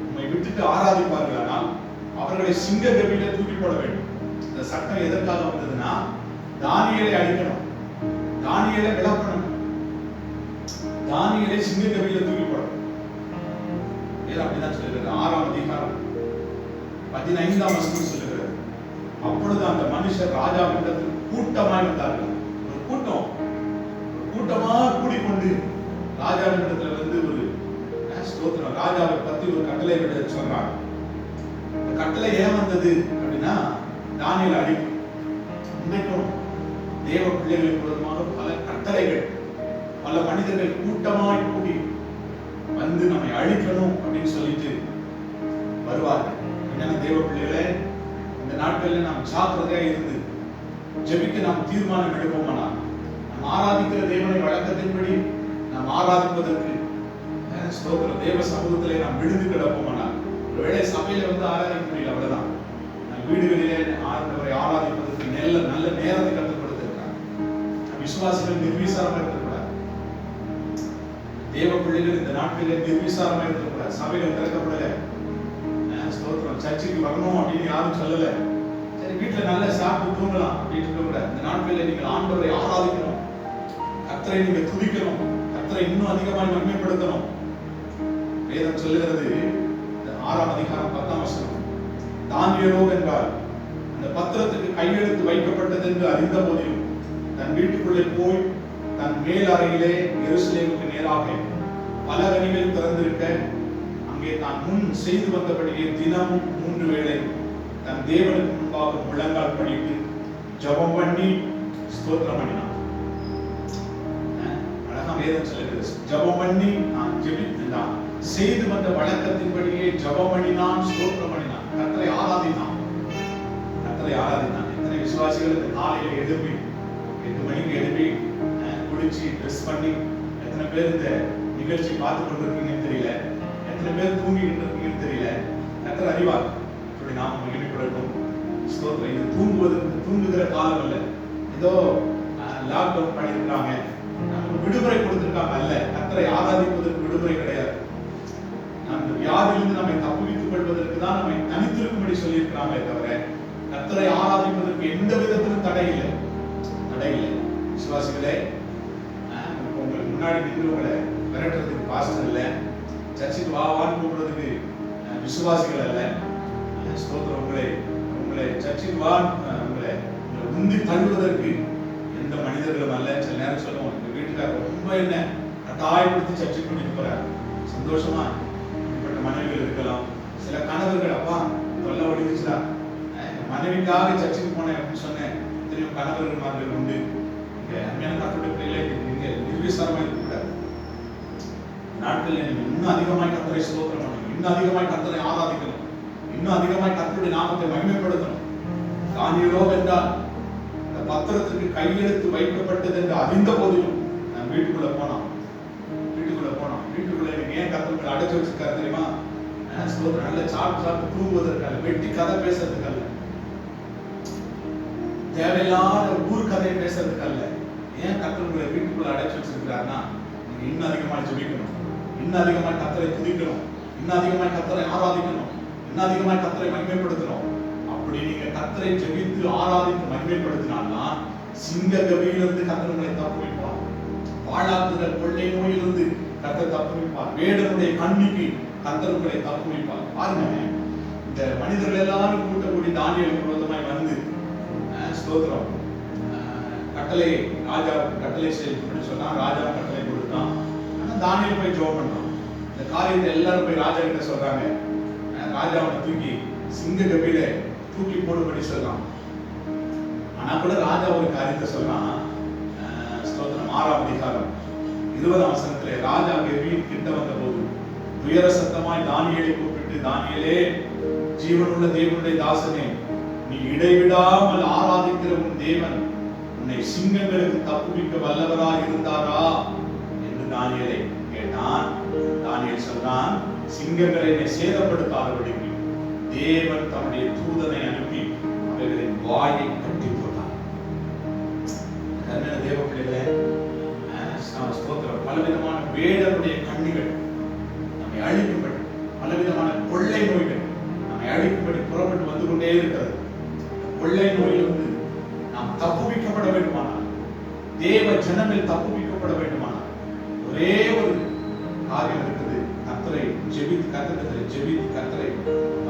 உண்மை விட்டுட்டு ஆராதிப்பார்களானால் அவர்களை சிங்க கபில தூக்கி போட வேண்டும். இந்த சட்டம் எதற்காக வந்ததுன்னா, தானியேலை அழிக்கணும், தானியேலை விளக்கணும், தானியேலை சிங்க கபில தூக்கி போடணும். அப்படிதான் சொல்லுகிறது. 6ஆம் அதிகாரம் 15ஆம் வசனம் சொல்லுகிறது, அப்பொழுது அந்த மனுஷர் ராஜாவிடத்தில் கூட்டமாய் வந்தார்கள். ஒரு கூட்டமா கூடிக்கொண்டு ராஜாவிடத்துல வந்து ஒரு ஸ்தோத்திரம் ராஜாவை பத்தி ஒரு கட்டளை விட சொல்றாங்க. இந்த கட்டளை ஏன் வந்தது அப்படின்னா, தானியேலை அழிக்கும். இன்றைக்கும் தேவ பிள்ளைகளுக்கு விரோதமாக பல கட்டளைகள், பல மனிதர்கள் கூட்டமாய் கூடி வந்து நம்மை அழிக்கணும் அப்படின்னு சொல்லிட்டு வருவார்கள். என்னென்ன தேவ பிள்ளைகளே, இந்த நாட்களில் நாம் ஜாக்கிரதையா இருந்து ஜெபிக்க நாம் தீர்மானம் எடுப்போமானால், நாம் ஆராதிக்கிற தேவனை வழக்கத்தின்படி நாம் ஆராதிப்பதற்கு ஸ்தோத்திரம் தேவ சமூகத்திலே நாம் விழுந்து கிடப்போமானால், ஒருவேளை சபையில வந்து ஆராதிக்க முடியல, அவ்வளவுதான். வீடுகளிலே ஆண்டவரை ஆராதிப்பதற்கு நல்ல நேரத்தை கற்றுக் கொடுத்திருக்கிறார். விசுவாசிகள் நிர்விசாரமா இருக்கக்கூடாது, தேவ பிள்ளைகள் இந்த நாட்களில் நிர்விசாரமா இருக்கக்கூடாது. சபைகள் திறக்கப்படல, ஸ்தோத்திரம் சர்ச்சுக்கு வரணும் அப்படின்னு யாரும் சொல்லல, சரி வீட்டுல நல்லா சாப்பிட்டு தூங்கலாம் அப்படின்னு இருக்கக்கூடாது. இந்த நாட்களில் நீங்கள் ஆண்டவரை ஆராதிக்கணும், கர்த்தரை நீங்க துதிக்கணும், கர்த்தரை இன்னும் அதிகமாக நன்மைப்படுத்தணும். வேதம் சொல்லுகிறது, 6ஆம் அதிகாரம் 10ஆம் வசனம், தானியேலோ என்றால் அந்த பத்திரத்துக்கு கையெழுத்து வைக்கப்பட்டது என்று அறிந்த போதிலும் தன் வீட்டுக்குள்ளே போய் தன் மேல் அறையிலே எருசலேமுக்கு நேராக பலகணிகள் திறந்திருக்க, அங்கே தான் முன் செய்து வந்தபடியே தினமும் 3 வேளை தன் தேவனுக்கு முன்பாக முழங்கால் படிட்டு ஜெபம் பண்ணி ஸ்தோத்திரம் பண்ணினான். அப்படிதான் வேதம் சொல்லுகிறது. ஜெபம் பண்ணி நான் ஜெபித்தான், செய்து வந்த வழக்கத்தின்படியே ஜெபம் பண்ணினான், ஸ்தோத்திரம் பண்ணினான், கர்த்தரை ஆராதித்தான். கர்த்தரை ஆராதித்தான். எத்தனை விசுவாசிகள் இந்த காலையில எழுப்பி 8 மணிக்கு எழுப்பி குளிச்சு ட்ரெஸ் பண்ணி, எத்தனை பேர் இந்த நிகழ்ச்சி பார்த்து கொண்டிருக்கீங்கன்னு தெரியல, எத்தனை பேர் தூங்கிட்டு இருக்கீங்கன்னு தெரியல. கர்த்தர் அறிவார். இப்படி நாம் மகிமைப்படட்டும். ஸ்தோத்திரம். இது தூங்குகிற காலம் அல்ல, ஏதோ லாக்டவுன் பண்ணியிருக்காங்க, நமக்கு விடுமுறை கொடுத்திருக்காங்க அல்ல. கர்த்தரை ஆராதிப்பதற்கு விடுமுறை கிடையாது. அந்த வியாதியிலிருந்து நம்மை தப்புவித்துக் கொள்வதற்கு தான் நம்மை தனித்திருக்கும்படி சொல்லியிருக்கிறாங்களே தவிர கர்த்தரை ஆராதிப்பதற்கு எந்த விதத்திலும் தடை இல்லை. விசுவாசிகளே, உங்களுக்கு முன்னாடி நின்று உங்களை விரட்டுறதுக்கு பாஸ்டர் இல்லை, சர்ச்சுக்கு வான்னு கூப்பிடுறதுக்கு விசுவாசிகள் அல்ல. ஸ்தோத்திரம். உங்களை சர்ச்சுக்கு உங்களை முந்தி தள்ளுவதற்கு எந்த மனிதர்களும் அல்ல. சில நேரம் சொல்லுவோம், எங்க வீட்டுக்காரர் ரொம்ப என்ன கட்டாயப்படுத்தி சர்ச்சுக்கு கூட்டிட்டு போறாரு. சந்தோஷமா இப்படிப்பட்ட மனைவிகள் இருக்கலாம். சில கணவர்கள், அப்பா தொல்லை ஒழிச்சுடா, மனைவிக்காக சர்ச்சுக்கு போனேன் அப்படின்னு சொன்னேன். தெரியும் கணவர்கள் மாதிரி உண்டு. இங்க அருமையான கர்த்தருடைய பிள்ளைகளே, நீங்க நிர்விசாரமா இருக்கக்கூடாது. நாட்களில் நீங்க இன்னும் அதிகமாய் கர்த்தரை ஸ்தோத்திரம் பண்ணணும், இன்னும் அதிகமாய் கர்த்தரை ஆராதிக்கணும், இன்னும் அதிகமாய் கர்த்தருடைய நாமத்தை மகிமைப்படுத்தணும். தானியேலோ என்றால் அந்த பத்திரத்துக்கு கையெழுத்து வைக்கப்பட்டது என்று அறிந்த போதிலும் நான் வீட்டுக்குள்ள போனோம். வீட்டுக்குள்ள எனக்கு ஏன் கர்த்தர் அடைச்சு வச்சிருக்காரு தெரியுமா? நல்ல சாப்பிட்டு தூங்குவதற்காக, வெட்டி கதை பேசுறதுக்கல்ல, தேவையில்லாத ஊர் கதையை பேசுறதுக்கல்ல. ஏன் கர்த்தர் வீட்டுக்குள்ள அடைச்சு வச்சிருக்கிறாருன்னா, நீங்க இன்னும் அதிகமாக ஜெபிக்கணும், இன்னும் அதிகமாக கர்த்தரை துதிக்கணும், இன்னும் அதிகமாக கர்த்தரை ஆராதிக்கணும், இன்னும் அதிகமாக கர்த்தரை மகிமைப்படுத்தணும். அப்படி நீங்க கர்த்தரை ஜெபித்து ஆராதித்து மகிமைப்படுத்தினால்தான் சிங்க கவியிலிருந்து கர்த்தர் உங்களை தப்புவிப்பார். வாழாக்குதல் கொள்ளை நோயிலிருந்து கர்த்தர் தப்புவிப்பார். வேடனுடைய கண்ணிக்கு கர்த்தர் உங்களை தப்புவிப்பார். பாருங்க, இந்த மனிதர்கள் எல்லாரும் கூட்டக்கூடிய தானியேலுக்கு விரோதமாய் வந்து ஸ்தோத்திரம் கட்டளை ராஜா கட்டளை செய்யணும்னு சொன்னா ராஜா கட்டளை கொடுத்தான். ஆனா தானியேல் போய் ஜெபம் பண்றான். இந்த காரியத்தை எல்லாரும் போய் ராஜா கிட்ட சொல்றாங்க. ராஜாவை தூக்கி சிங்க கபில தூக்கி போடும்படி சொல்றான். ஆனா கூட ராஜா ஒரு காரியத்தை சொல்றான். ஸ்தோத்திரம் 6ஆம் அதிகாரம் 20ஆம் வசனத்திலே, ராஜா கபியின் கிட்ட வந்த போது துயர சத்தமாய் தானியேலை கூப்பிட்டு, தானியேலே, ஜீவனுள்ள தேவனுடைய தாசனே, நீ இடைவிடாமல் ஆராதிக்கிற உன் தேவன் உன்னை சிங்கங்களுக்கு தப்புவிக்க வல்லவராய் இருந்தாரா என்று தானியேலை கேட்டான். தானியேல் சொன்னான், சிங்கங்களை என்னை சேதப்படுத்தாதபடிக்கு தேவன் தம்முடைய தூதனை அனுப்பி அவைகளின் வாயை கட்டி போட்டார். தேவ பிள்ளைகளே, பலவிதமான வேடனுடைய கண்ணிகள் நம்மை அழிக்கும்படி, பலவிதமான கொள்ளை நோய்கள் நம்மை அழிக்கும்படி புறப்பட்டு வந்து கொண்டே இருக்கிறது. கொள்ளை நோயிலிருந்து நாம் தப்புவிக்கப்பட வேண்டுமானால், தேவ ஜனங்கள் தப்புவிக்கப்பட வேண்டுமானால் ஒரே ஒரு காரியம் இருக்குது. கர்த்தரை ஜெபித்து, கர்த்தரை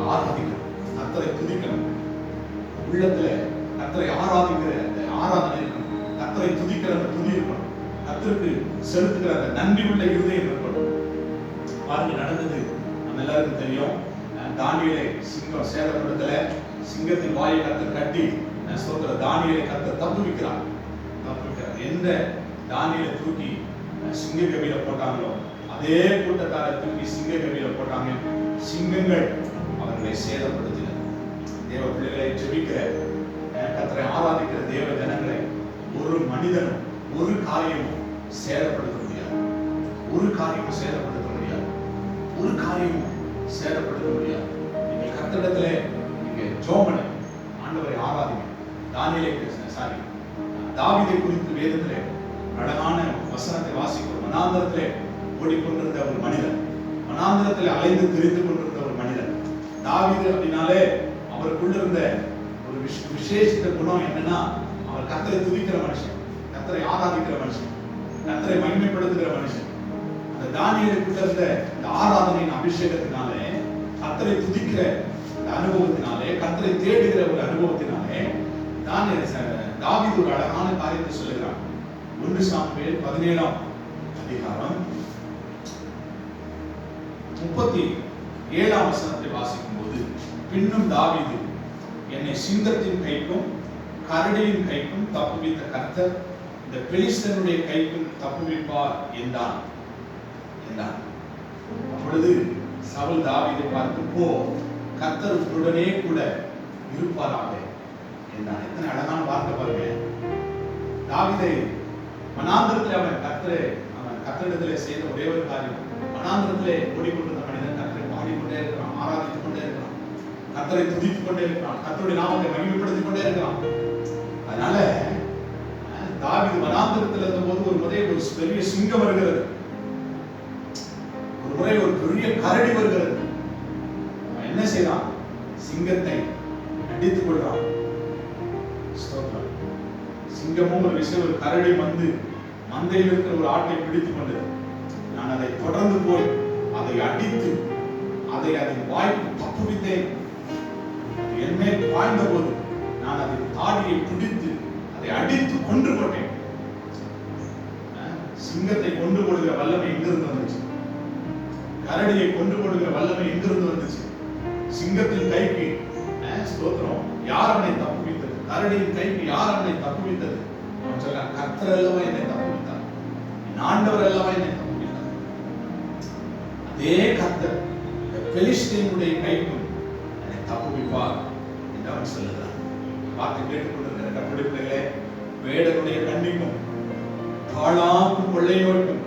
ஆராதிக்கணும், கர்த்தரை துதிக்கணும். உள்ளத்துல கர்த்தரை ஆராதிக்கிற அந்த ஆராதனை இருக்கணும், கர்த்தரை துதிக்கிற அந்த துதி இருக்கணும், கர்த்தருக்கு செலுத்துகிற அந்த நன்றி உள்ள இருதயம் இருக்கணும். பாருங்க, நடந்தது நம்ம எல்லாருக்கும் தெரியும். தானியேலை சிங்கம் சேதப்படுத்தல, சிங்கத்தின் வாயை கர்த்தர் கட்டி ஸ்தோத்திர தானியேலை கர்த்தர் தப்புவிக்கிறார். எந்த தானியேலை தூக்கி சிங்க கவியில போட்டாங்களோ அதே கூட்டத்தாரை தூக்கி சிங்க கவியில போட்டாங்க. சிங்கங்கள் அவர்களை சேதப்படுத்தின. தேவ பிள்ளைகளை ஜெபிக்கிற, கர்த்தரை ஆராதிக்கிற தேவ ஜனங்களை ஒரு மனிதனும் ஒரு காரியமும் சேதப்படுத்த முடியாது. ஒரு காரியமும் சேதப்படுத்த முடியாது. ஒரு காரியமும் சேதப்படுத்த முடியாது. நீங்கள் கர்த்தரிடத்திலே நீங்க ஜெபம் ஆண்டவரை ஆராதிங்க. தானியேலை தாவீதை குறித்து வேதத்திலே அழகான வசனத்தை வாசிக்கிறோம். வனாந்தரத்திலே ஓடிக்கொண்டிருந்த ஒரு மனிதன், வனாந்தரத்திலே அலைந்து திரிந்து கொண்டிருந்த ஒரு மனிதன். தாவீது அப்படின்னாலே அவருக்குள்ள இருந்த ஒரு விசேஷித்த குணம் என்னன்னா, அவர் கர்த்தரை துதிக்கிற மனுஷன், கர்த்தரை ஆராதிக்கிற மனுஷன், கர்த்தரை மகிமைப்படுத்துகிற மனுஷன். அந்த தானியேலுக்குள்ள இருந்த இந்த ஆராதனையின் அபிஷேகத்தினாலே, கர்த்தரை துதிக்கிற இந்த அனுபவத்தினாலே, கர்த்தரை தேடுகிற ஒரு அனுபவத்தினாலே தாவீது ஒரு அழகான காரியத்தை சொல்லுகிறார். 1 சாமுவேல் 17ஆம் அதிகாரம் 37ஆம் வசனத்தை வாசிக்கும் போது, பின்னும் தாவீது, என்னை சிங்கத்தின் கைக்கும் கரடியின் கைக்கும் தப்புவித்த கர்த்தர் இந்த பெலிஸ்தனுடைய கைக்கும் தப்புவிப்பார் என்றான். அப்பொழுது சவுல் தாவீதை பார்த்து, போ, கர்த்தர் உடனே கூட இருப்பாராக என்றான். எத்தனை அழகான வார்த்தை பாருங்க. தாவீதை வனாந்திரத்தில் அவன் கர்த்தரிடத்திலே செய்த ஒரே ஒரு காரியம், வனாந்திரத்திலே ஓடிக்கொண்டிருந்த மனிதன் கர்த்தரை பாடிக்கொண்டே இருக்கிறான், ஆராதித்துக் கொண்டே இருக்கிறான், கர்த்தரை துதித்துக் கொண்டே இருக்கிறான், கர்த்தருடைய நாமத்தை மகிமைப்படுத்திக் கொண்டே இருக்கிறான். அதனால தாவீது வனாந்திரத்தில் இருந்தபோது ஒரு முறை ஒரு பெரிய சிங்கம் வருகிறது, ஒரு முறை ஒரு பெரிய கரடி வருகிறது. என்ன செய்யறான்? சிங்கத்தை அடித்துக் கொள்றான். சிங்கமும் ஒரு விஷயம், ஒரு கரடி வந்து மந்தையில் இருக்கிற ஒரு ஆட்டை பிடித்துக் கொண்டது. நான் அதை தொடர்ந்து போய் அதை அடித்து அதை அதன் வாய்ப்பு தப்புவித்தேன். என் மேல் பாய்ந்த போது நான் அதை தாடியை பிடித்து அதை அடித்து கொன்று போட்டேன். சிங்கத்தை கொண்டு போடுகிற வல்லமை எங்கிருந்து வந்துச்சு? கரடியை கொண்டு போடுகிற வல்லமை எங்கிருந்து வந்துச்சு? சிங்கத்தின் கைக்கு ஸ்தோத்திரம், யார் அவனை தப்புவித்தது? கரடியின் கைக்கு யார் அவனை தப்புவித்தது? அவன் சொல்ல, கர்த்தர் அல்லவா என்னை தப்புவித்தார், ஆண்டவர் அல்லவா என்னை தப்புவித்தார். அதே கர்த்தர் பெலிஸ்தீனுடைய கைக்கும் என்னை தப்புவிப்பார் என்று அவன் சொல்லுகிறார். பார்த்து கேட்டுக்கொண்டிருக்கிற கர்த்தருடைய பிள்ளைகளே, வேடனுடைய கண்ணிக்கும் காளாக்கும் கொள்ளை நோய்க்கும்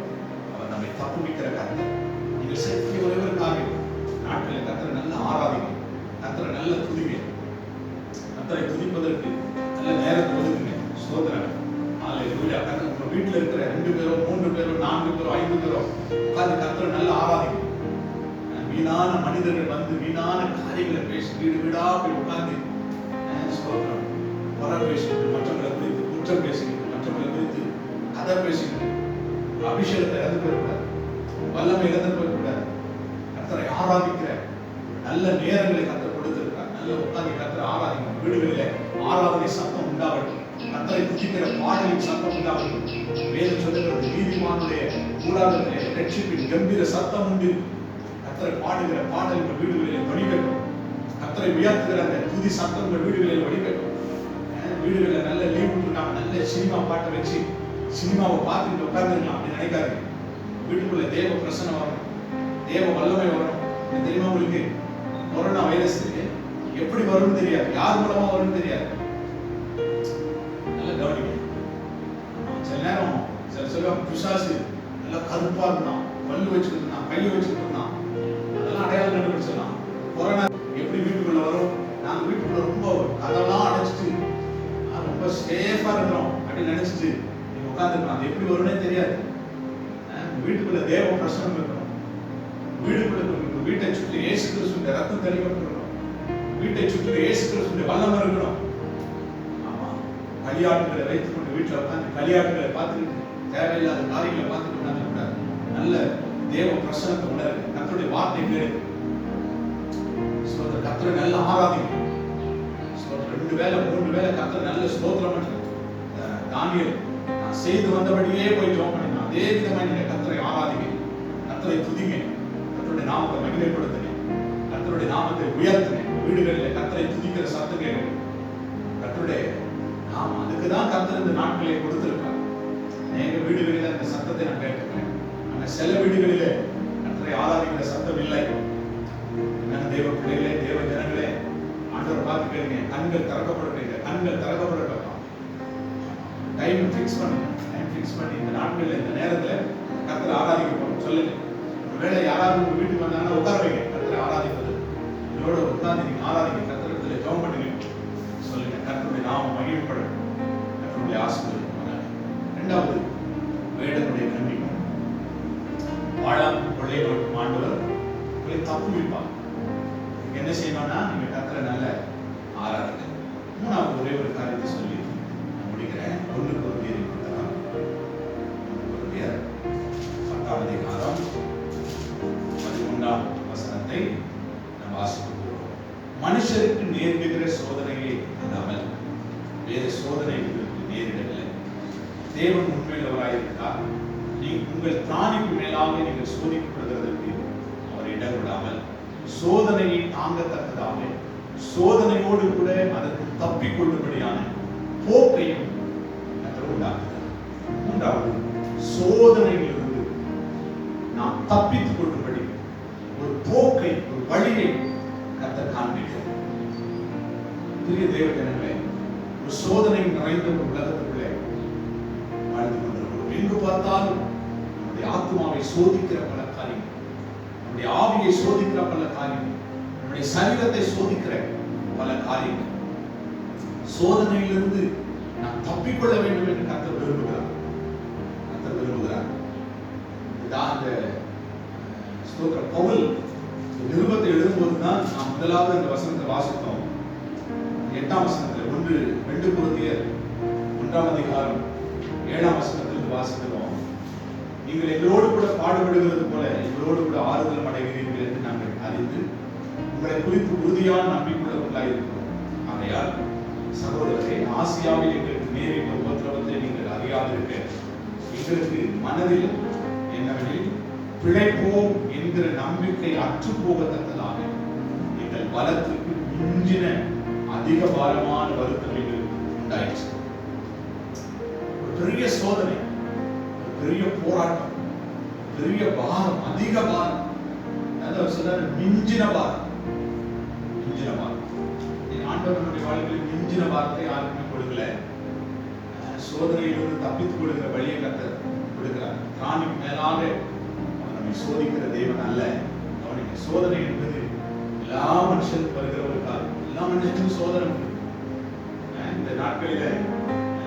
அவர் நம்மை தப்புவிக்கிற கர்த்தர். நீங்கள் செய்ய ஒரே ஒரு காரியம், நாட்டில் கர்த்தரை நல்ல ஆராதிங்க, கர்த்தரை நல்ல துதிங்க, கர்த்தரை துதிப்பதற்கு நல்ல நேரத்தை ஒதுக்குங்க. சோதனை உங்க வீட்டில் இருக்கிற 2 பேரோ 3 பேரோ 4 பேரோ 5 பேரோ உட்கார்ந்து கர்த்தரை நல்ல ஆராதிங்க. வீணான மனிதர்கள் வந்து வீணான காரியங்களை பேசி வீடு வீடா போய் உட்கார்ந்து சோதனம் வர பேசிட்டு, மற்றவங்களை குறித்து குற்றம் பேசிக்கிட்டு, மற்றவங்களை குறித்து கதை பேசிக்கிட்டு, அபிஷேகத்தை இழந்து போயிடக்கூடாது, வல்லமை இழந்து போயிடக்கூடாது. கர்த்தரை ஆராதிக்கிற நல்ல நேரங்களை கர்த்தர் கொடுத்திருக்கார். நல்ல உட்கார்ந்து கர்த்தரை ஆராதிங்க. வீடுகளிலே ஆராதனை சத்தம் உண்டாகட்டும், கர்த்தரை துதிக்கிற பாடலின் சத்தம் உண்டாகட்டும். வேதம் சொல்லுகிறது, நீதிமானுடைய கூடாரத்திலே ரட்சிப்பின் கம்பீர சத்தம் உண்டு. கர்த்தரை பாடுகிற பாடல் உங்கள் வீடுகளிலே வடிகட்டும். கர்த்தரை உயர்த்துகிற அந்த துதி சத்தம் உங்கள் வீடுகளில் வடிகட்டும். வீடுகளில் நல்ல லீவ் விட்டுருக்காங்க, நல்ல சினிமா பாட்டை வச்சு சினிமாவை பார்த்துட்டு உட்கார்ந்துருக்கலாம் அப்படின்னு நினைக்காது. வீட்டுக்குள்ள தேவ பிரசனம் வரணும், தேவ வல்லமை வரணும். தெரியுமா உங்களுக்கு, கொரோனா வைரஸ் எப்படி வரும்னு தெரியாது, யார் மூலமா வரும்னு தெரியாது. நல்ல கவனிங்க. சில நேரம் சொல்லுவாங்க, பிசாசு நல்லா கருப்பா இருந்தான், பல்லு வச்சுக்கிட்டு இருந்தான், கையை வச்சுக்கிட்டு இருந்தான், அதெல்லாம் அடையாளம் கண்டுபிடிச்சிடலாம். கொரோனா எப்படி வீட்டுக்குள்ள வரும்? நாங்கள் வீட்டுக்குள்ள ரொம்ப அதெல்லாம் அடைச்சிட்டு ரொம்ப சேஃபா இருக்கிறோம் அப்படின்னு நினைச்சிட்டு நீங்க உட்காந்துருக்கோம். அது எப்படி வரும்னே தெரியாது. வீட்டுக்குள்ள தேவ பிரசனம் இருக்கணும். வீட்டை சுற்றி இயேசு கிறிஸ்துவின் ரத்தம் தெளிக்கப்பட்டிருக்கணும். வீட்டை சுற்றி இயேசு கிறிஸ்துவின் வல்லமை இருக்கணும். ஆமா, களியாட்டுகளை வைத்துக் கொண்டு வீட்டில் உட்காந்து களியாட்டுகளை பார்த்துக்கிட்டு தேவையில்லாத காரியங்களை பார்த்துட்டு உட்காந்து கூடாது. நல்ல தேவ பிரசனத்தை உணருங்க. கர்த்தருடைய வார்த்தை கேளுங்க. கர்த்தரை நல்ல ஆராதிங்க. 2 வேளை 3 வேளை கர்த்தரை நல்ல ஸ்தோத்திரம் பண்ணுங்க. தானியேல் நான் செய்து வந்தபடியே போய் ஜெபம் பண்ணுங்க. அதே விதமா நீங்க கர்த்தரை ஆராதிங்க, கர்த்தரை துதிங்க, கர்த்தருடைய நாமத்தை மகிமைப்படுத்துங்க, கர்த்தருடைய நாமத்தை உயர்த்துங்க. வீடுகளில் கர்த்தரை துதிக்கிற சத்தம் கேட்குங்க. கர்த்தருடைய நாமம் அதுக்குதான் கர்த்தர் இந்த நாட்களை கொடுத்திருக்கார். அநேக வீடுகளில் அந்த சத்தத்தை நான் கேட்டுக்கிறேன். ஆனா சில வீடுகளிலே கர்த்தரை ஆராதிக்கிற சத்தம் இல்லை. தேவ பிள்ளைகளே, தேவ ஜனங்களே, ஆண்டவரை பார்த்து கேளுங்க. கண்கள் திறக்கப்படுறீங்க, கண்கள் திறக்கப்படட்டும். டைம் ஃபிக்ஸ் பண்ணுங்க. டைம் ஃபிக்ஸ் பண்ணி இந்த நாட்களில் இந்த நேரத்தில் கர்த்தரை ஆராதிக்க போகணும் சொல்லுங்க. ஒருவேளை யாராவது உங்க வீட்டுக்கு வந்தாங்கன்னா உட்கார வைங்க. கர்த்தரை ஆராதிப்பது இதோட உட்கார்ந்து நீங்க ஆராதிக்க, கர்த்தரிடத்தில் ஜெபம் பண்ணுங்க சொல்லுங்க. கர்த்தருடைய நாமம் மகிமைப்படும், கர்த்தருடைய ஆசீர்வாதம். 2வது, வேடனுடைய கண்ணிக்கும் வாழாம் கொள்ளை நோக்கும் ஆண்டவர் உங்களை தப்புவிப்பார். என்ன செய்யணும்னா நீங்க கர்த்தரை நல்ல ஆராதிங்க. 3வது ஒரே ஒரு காரியத்தை சொல்லி நான் முடிக்கிறேன். 1 கொரிந்தியர் 10ஆம் அதிகாரம் 11ஆம் வசனத்தை நாம் வாசிக்கிறோம். மனுஷருக்கு நேரிடுகிற சோதனையை அல்லாமல் வேறு சோதனை நேரிடவில்லை. தேவன் உண்மையுள்ளவராயிருந்தால் உங்கள் திராணிக்கு மேலாக நீங்கள் சோதிக்கப்படுகிறதற்கு அவர் இடம் விடாமல் சோதனையை தாங்கத்தக்கதாக சோதனையோடு கூட அதற்கு தப்பிக்கொள்ளும்படியான போக்கையும் உண்டாக்குகிறார். மூன்றாவது, சோதனையிலிருந்து நாம் தப்பித்துக் கொள்ளும்படி ஒரு போக்கை, ஒரு வழியை கர்த்தர் காண்பிக்கிறார். பெரிய தேவ ஜனங்களே, ஒரு சோதனை நிறைந்த ஒரு உலகத்துக்குள்ளே வாழ்ந்து கொண்டிருக்கிறோம். எங்கு பார்த்தாலும் நம்முடைய ஆத்மாவை சோதிக்கிற பல காரியங்கள், நம்முடைய ஆவியை சோதிக்கிற பல காரியங்கள், நம்முடைய சரீரத்தை சோதிக்கிற பல காரியங்கள். சோதனையிலிருந்து நாம் தப்பிக்கொள்ள வேண்டும் என்று கர்த்தர் விரும்புகிறார். கர்த்தர் விரும்புகிறார். இதான் அந்த ஸ்தோத்திர பவுல் நிருபத்தை எழுதும்போதுதான் நாம் முதலாவது இந்த வசனத்தை வாசித்தோம். 8ஆம் வசனத்தில் 2 கொரிந்தியர் 1ஆம் அதிகாரம் 7ஆம் வசனத்தில் வாசிக்கிறோம். நீங்கள் எங்களோடு கூட பாடுபடுகிறது போல எங்களோடு கூட ஆறுதல் அடைகிறீர்கள் என்று நாங்கள் அறிந்து உங்களை குறித்து உறுதியான நம்பிக்கையுள்ளவர்களாக இருக்கிறோம். ஆகையால் சகோதரரே, ஆசியாவில் எங்களுக்கு நேரிட்ட உபத்திரவத்தை நீங்கள் அறியாதிருக்க எங்களுக்கு மனதில் என்னவெனில் பிழைப்போம் என்கிற நம்பிக்கை அற்று போகத்தக்கதாக எங்கள் பலத்திற்கு மிஞ்சின அதிக பாரமான வருத்தம் எங்களுக்கு உண்டாயிற்று. ஒரு பெரிய சோதனை, ஒரு பெரிய போராட்டம், பெரிய பாரம், அதிக பாரம், அதாவது சொல்றாரு மிஞ்சின பாரம். மிஞ்சின பாரம். ஆண்டவனுடைய வாழ்க்கையில் மிஞ்சின பாரத்தை யாருக்குமே கொடுக்கல. சோதனையிலிருந்து தப்பித்துக் கொடுக்கிற வழியை கர்த்தர் கொடுக்கிறார். பிராணிக்கு மேலாக நம்மை சோதிக்கிற தேவன் அல்ல. அவனுடைய சோதனை என்பது எல்லா மனுஷனுக்கு வருகிற ஒரு காலம். எல்லா மனுஷனுக்கும் சோதனை உண்டு. இந்த நாட்களில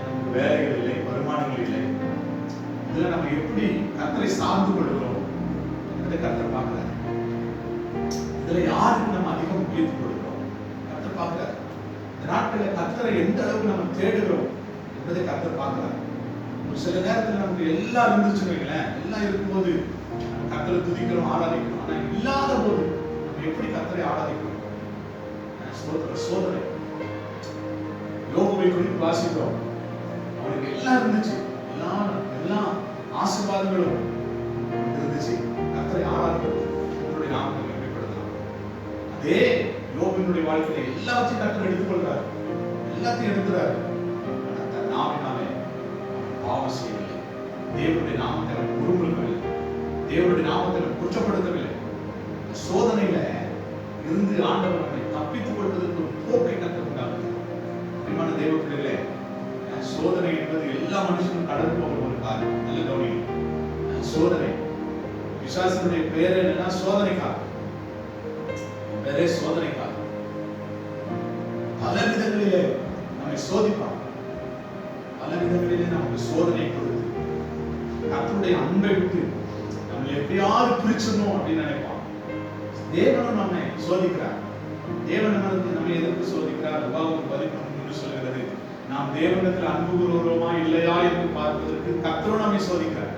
நமக்கு வேலைகள் இல்லை, வருமானங்கள் இல்லை. இதுல நம்ம எப்படி கர்த்தரை சார்ந்து கொள்கிறோம் என்பதை கர்த்தர் பார்க்கிறார். இதுல யாருக்கு நம்ம அதிகம் முக்கியத்துவம் கொடுக்கிறோம் கர்த்தர் பார்க்கிறார். இந்த நாட்களில் கர்த்தரை எந்த அளவுக்கு நம்ம தேடுகிறோம் என்பதை கர்த்தர் பார்க்கிறார். ஒரு சில நேரத்தில் நமக்கு எல்லாம் இருந்துச்சுன்னு வைங்களேன், எல்லாம் இருக்கும்போது நம்ம கர்த்தரை துதிக்கிறோம், ஆராதிக்கிறோம். ஆனா இல்லாத போது நம்ம எப்படி கர்த்தரை ஆராதிக்கிறோம்? சோதனை. யோபுவை குறித்து வாசிக்கிறோம். அவனுக்கு எல்லாம் இருந்துச்சு, எல்லா ஆசீர்வாதங்களும் இருந்துச்சு. கர்த்தரை ஆராதிக்கிறோம், அவருடைய நாமத்தை மேம்படுத்தலாம். அதே யோபுவினுடைய வாழ்க்கையில எல்லாத்தையும் கர்த்தர் எடுத்துக்கொள்றாரு, எல்லாத்தையும் எடுக்கிறாரு. தன் நாவினாலே பாவம் செய்யவில்லை, தேவனுடைய நாமத்தை அவன் முறுமுறுக்கவில்லை, தேவனுடைய நாமத்தை அவன் குற்றப்படுத்தவில்லை. சோதனையில இருந்து ஆண்டவர் நம்மை தப்பித்துக் கொள்வதற்கு ஒரு போக்கை கற்றுக் கொண்டார்கள். பிரியமான தேவ பிள்ளைகளே, சோதனை என்பது எல்லா மனுஷனும் கடந்து போகிற ஒரு காரியம். நல்ல கவனிங்க. சோதனை, பிசாசினுடைய பெயர் என்னன்னா சோதனைக்காக. பெயரே சோதனைக்காக. பல விதங்களிலே நம்மை சோதிப்பான். பல விதங்களிலே நமக்கு சோதனை கொடுத்து கர்த்தருடைய அன்பை விட்டு நம்மளை எப்படியாவது பிரிச்சிடணும் அப்படின்னு நினைப்பான். தேவனும் நம்மை சோதிக்கிறார். தேவன் நம்மை எதற்கு சோதிக்கிறார்? உபாகமம் 13 சொல்கிறது, நாம் தேவனிடத்தில் அன்பு கூறுகிறோமா இல்லையா என்று பார்ப்பதற்கு கர்த்தரும் நம்மை சோதிக்கிறார்.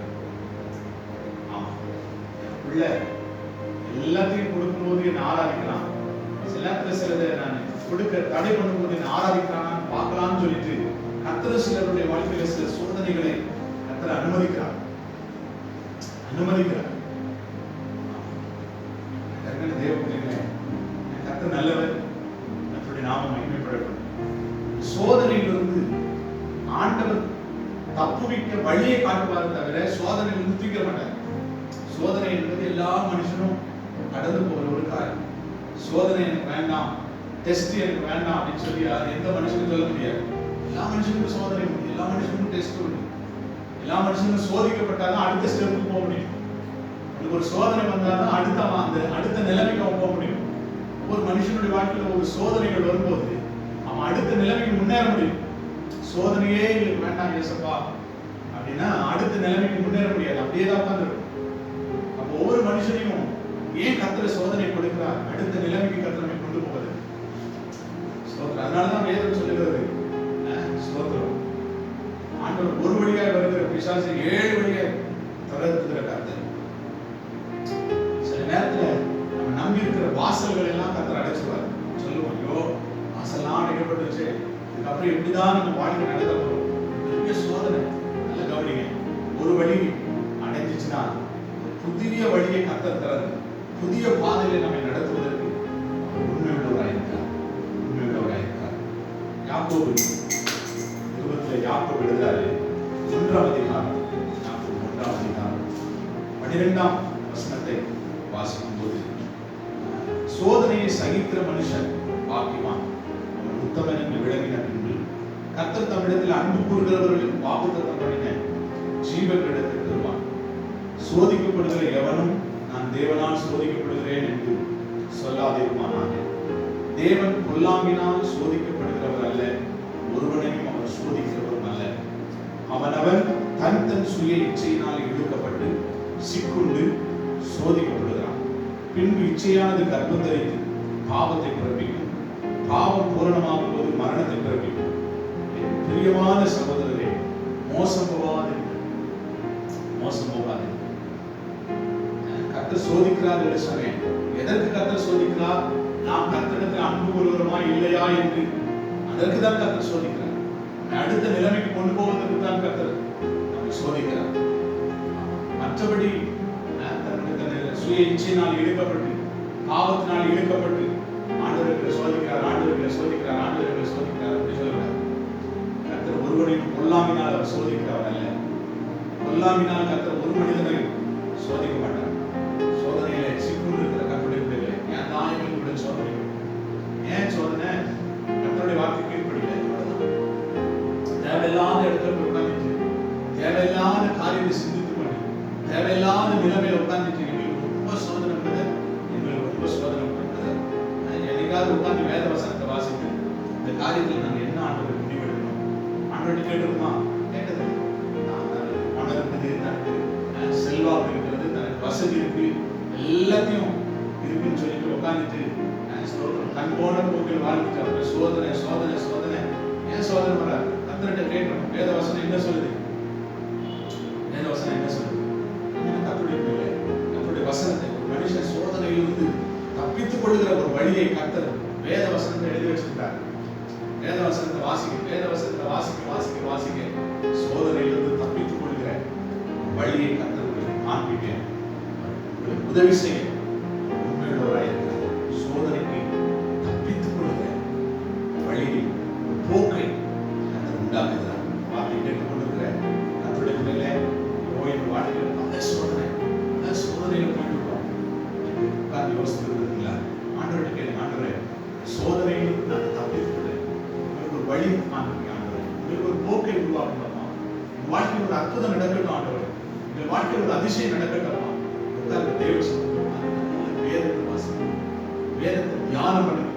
ஆமா, பிள்ளை எல்லாத்தையும் கொடுக்கும்போது என்ன ஆராதிக்கலாம், சில நேரத்தில் சிலதை நான் கொடுக்க தடை பண்ணும்போது என்ன ஆராதிக்கிறான் பார்க்கலாம்னு சொல்லிட்டு கர்த்தர் சிலருடைய வாழ்க்கையில சில சோதனைகளை கர்த்தர் அனுமதிக்கிறார். தேவ கர்த்தர் நல்லவர், கர்த்தருடைய நாமம் மகிமைப்படட்டும். சோதனையிலிருந்து ஆண்டவர் தப்புவிக்க வழியை காட்டுவார் தவிர சோதனையிலிருந்து தூக்க மாட்டார். சோதனை என்பது எல்லா மனுஷனும் கடந்து போகிற ஒரு காரியம். சோதனை எனக்கு வேண்டாம், டெஸ்ட் எனக்கு வேண்டாம் அப்படின்னு சொல்லி எந்த மனுஷனும் சொல்ல முடியாது. எல்லா மனுஷனுக்கும் சோதனை உண்டு, எல்லா மனுஷனுக்கும் டெஸ்ட் உண்டு. எல்லா மனுஷனும் சோதிக்கப்பட்டாதான் அடுத்த ஸ்டெப்புக்கு போக முடியும். ஒரு சோதனை வந்தாதான் அடுத்த நிலைமைக்கு அவன் போக முடியும். ஒவ்வொரு மனுஷனுடைய வாழ்க்கையில ஒரு சோதனைகள் வரும்போது அவன் அடுத்த நிலைமைக்கு முன்னேற முடியும். சோதனையே எங்களுக்கு வேண்டாம் இயேசப்பா அப்படின்னா அடுத்த நிலைமைக்கு முன்னேற முடியாது, அப்படியே தான் உட்கார்ந்துருக்கும். அப்போ ஒவ்வொரு மனுஷனையும் ஏன் கர்த்தர் சோதனை கொடுக்கிறார்? அடுத்த நிலைமைக்கு கர்த்தரை கொண்டு போவது. அதனாலதான் வேதம் சொல்லுகிறது, ஸ்தோத்திரம், ஆண்டவர் ஒரு வழியாய் வருகிற பிசாசை 7 வழியாய் தொடர்ந்துகிற கர்த்தர். சில நேரத்துல நம்ம நம்பி இருக்கிற வாசல்கள் எல்லாம் கர்த்தர் அடைச்சிருவார். சொல்லுவோம், ஐயோ வாசல்லாம் அடைக்கப்பட்டுச்சு, இதுக்கப்புறம் எப்படிதான் நம்ம வாழ்க்கை நடத்த போறோம்? பெரிய சோதனை. நல்ல கவனிங்க. ஒரு வழி அடைஞ்சிச்சுன்னா புதிய வழியை கர்த்தர் தரது, புதிய பாதையில நம்மை நடத்துவதற்கு உண்மையுள்ளவராயிருக்கார். யாக்கோபு நிருபத்திலே யாக்கோபு எழுதுறாரு, 1ஆம் அதிகாரம் 12ஆம் வசனத்தை வாசிக்கும் போது, சோதனையை சகிக்கிற மனுஷன் பாக்கியவான், அவன் உத்தமன் என்று விளங்கின பின்பு கர்த்தர் தம்மிடத்தில் அன்பு கூறுகிறவர்களுக்கு வாக்குத்தத்தம் பண்ணின ஜீவனிடத்தில் தருவான். சோதிக்கப்படுகிற எவனும் நான் தேவனால் சோதிக்கப்படுகிறேன் என்று சொல்லாதிருப்பானாக. தேவன் பொல்லாங்கினால் சோதிக்கப்படுகிறவர் அல்ல, ஒருவனையும் அவர் சோதிக்கிறவரும் அல்ல. அவனவன் தன் தன் சுய இச்சையினால் இழுக்கப்பட்டு சிக்குண்டு சோதிக்கப்படுகிறான். பின்பு இச்சையானது கர்ப்பம் தரித்து பாவத்தை பிறப்பிக்கும், பாவம் பூரணமாகும் போது மரணத்தை பிறப்பிக்கும். பிரியமான சகோதரரே, மோசம் போகாது, மோசம் போகாது. கர்த்தர் சோதிக்கிறார் என்று சொன்னேன். எதற்கு கர்த்தர் சோதிக்கிறார்? நாம் கர்த்தரிடத்தில் அன்பு கூறுகிறோமா இல்லையா என்று. அதற்கு தான் கர்த்தர் சோதிக்கிறார். அடுத்த நிலைமைக்கு கொண்டு போவதற்கு தான் கர்த்தர் நம்மை சோதிக்கிறார். மற்றபடி சுய இச்சையினால் இழுக்கப்பட்டு பாவத்தினால் இழுக்கப்பட்டு ஆண்டவர்களை சோதிக்கிறார், ஆண்டவர்களை சோதிக்கிறார், ஆண்டவர்களை சோதிக்கிறார் அப்படி சொல்றார். கர்த்தர் ஒருவனையும் பொல்லாமினால் அவர் சோதிக்கிறவர் அல்ல. பொல்லாமினால் கர்த்தர் ஒரு மனிதனை சோதிக்க மாட்டார். சோதனையில சிக்குண்டு இருக்கிற கர்த்தருடைய பிள்ளைகளே, ஏன் தான் எங்களுக்கு சோதனை? ஏன் சோதனை? கர்த்தருடைய வார்த்தை கீழ்ப்படியல. தேவையில்லாத இடத்துல உட்கார்ந்துட்டு, தேவையில்லாத காரியத்தை சிந்தித்து பண்ணி, தேவையில்லாத நிலைமையில உட்கார்ந்துட்டு எங்களுக்கு ரொம்ப சோதனை பண்ணுது, எங்களுக்கு ரொம்ப சோதனை பண்ணுது. என்னைக்காவது உட்கார்ந்து வேத வசனத்தை வாசித்து இந்த காரியத்தில் நாங்கள் என்ன ஆண்டவர் முடிவெடுக்கணும்? ஆண்டவர்கிட்ட கேட்டிருக்குமா? கேட்டது. பணம் இருக்குது, தனக்கு செல்வாக்கு இருக்கிறது, தனக்கு வசதி இருக்கு, எல்லாத்தையும் இருக்குன்னு சொல்லிட்டு உட்காந்துட்டு கண் போன போக்கில் வாழ்ந்துட்டு அப்புறம் சோதனை சோதனை சோதனை. ஏன் சோதனை வராது? கர்த்தர்கிட்ட கேட்கணும். வேத வசனம் என்ன சொல்லுது? வேத வசனம் என்ன சொல்லுது? கர்த்தருடைய வசனத்தை ஒரு மனுஷன் சோதனையிலிருந்து தப்பித்துக் கொள்ளுகிற ஒரு வழியை கர்த்தர் வேத வசனத்தை எழுதி வச்சிருக்காரு. வேத வசனத்தை வாசிக்க, வேத வசனத்தை வாசிக்க வாசிக்க வாசிக்க சோதனையிலிருந்து தப்பித்துக் கொள்ளுகிற வழியை கர்த்தர் உங்களுக்கு காண்பிக்க, உங்களுக்கு உதவி செய்ய உண்மையுள்ளவராக இருக்கிறார். சோதனைக்கு தப்பித்துக் கொள்ளுகிற வழியை, ஒரு போக்கை கர்த்தர் உண்டாக்குகிறார். வார்த்தை கேட்டுக் கொண்டிருக்கிற கர்த்தருடைய பிள்ளைகளே, நோயின் வாழ்க்கையில் பல சோதனை, பல சோதனையில போயிட்டு இருக்கோம். உட்கார்ந்து யோசித்துருக்கீங்களா? ஆண்டவர்கிட்ட கேளுங்க, ஆண்டவரே சோதனையிலிருந்து நான் தப்பித்துக் கொள்ள உங்களுக்கு ஒரு வழி காண்பிக்க, ஆண்டவரே உங்களுக்கு ஒரு போக்கை உருவாக்கணுமா? உங்க வாழ்க்கையில் ஒரு அற்புதம் நடக்கட்டும் ஆண்டவரே, உங்க வாழ்க்கையில் ஒரு அதிசயம் நடக்கட்டுமா? உட்கார்ந்து தேவ சொல்லுங்க, வேதத்தை வாசிங்க, வேதத்தை தியானம் பண்ணுங்க.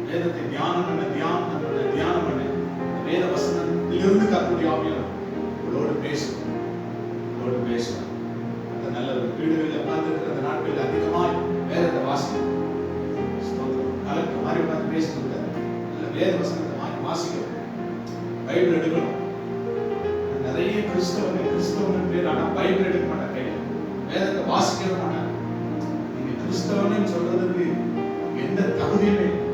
வேதத்தை தியானம் பண்ண தியானம் பண்ண தியானம் பண்ண வேத வசனத்திலிருந்து கர்த்தருடைய ஆவியானவர் உங்களோடு பேசும், உங்களோடு பேசுவார். அந்த நல்ல வீடுகளில் உட்கார்ந்து இருக்கிற நாட்களில் அதிகமாய் வேதத்தை வாசிக்கும். கலக்கு மாதிரி உட்கார்ந்து பேசிட்டு நல்ல வேத வசனத்தை வாசிக்கணும், பைபிள் எடுக்கணும். நிறைய கிறிஸ்தவன் பேர், ஆனா பைபிள் எடுக்க மாட்டாங்க, கையில் வேதத்தை வாசிக்கவே மாட்டாங்க. நீங்க கிறிஸ்தவன் சொல்றதுக்கு எந்த தகுதியுமே இல்லை.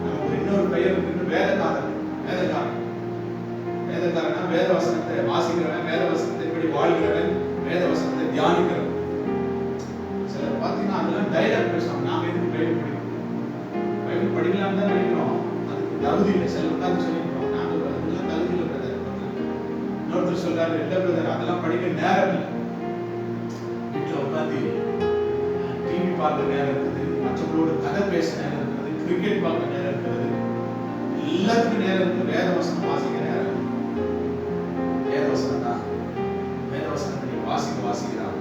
நமக்கு இன்னொரு பெயர் இருக்கு, வேதக்காரன். வேதக்காரன் வேதக்காரனா வேத வசனத்தை வாசிக்கிறவன், வேத வசனத்தை இப்படி வாழ்கிறவன், வேத வசனத்தை தியானிக்கிறவன். சிலர் பார்த்தீங்கன்னா அதெல்லாம் டைலாக் பேசுவாங்க. நாம எதுக்கு பைபிள் படிக்கணும்? பைபிள் படிக்கலாம் தான் நினைக்கிறோம், அதுக்கு தகுதி இல்லை. சிலர் உட்கார்ந்து சொல்லிக்கிறோம், நாங்கள் அதெல்லாம் தகுதி இல்லை பிரதர். இன்னொருத்தர் சொல்றாரு, இல்லை பிரதர் அதெல்லாம் படிக்க நேரம் இல்லை. வீட்டில் உட்காந்து டிவி பார்க்க நேரம் இருக்குது, மற்றவங்களோட கதை பேச நேரம் இருக்குது, கிரிக்கெட் பார்க்க நேரம் இருக்கிறது, எல்லாத்துக்கும் நேரம் இருக்கு. வேத வசனம் வாசிக்க நேரம், வேத வசனம் தான். வேத வசனத்தை நீங்க வாசிக்கிறார்.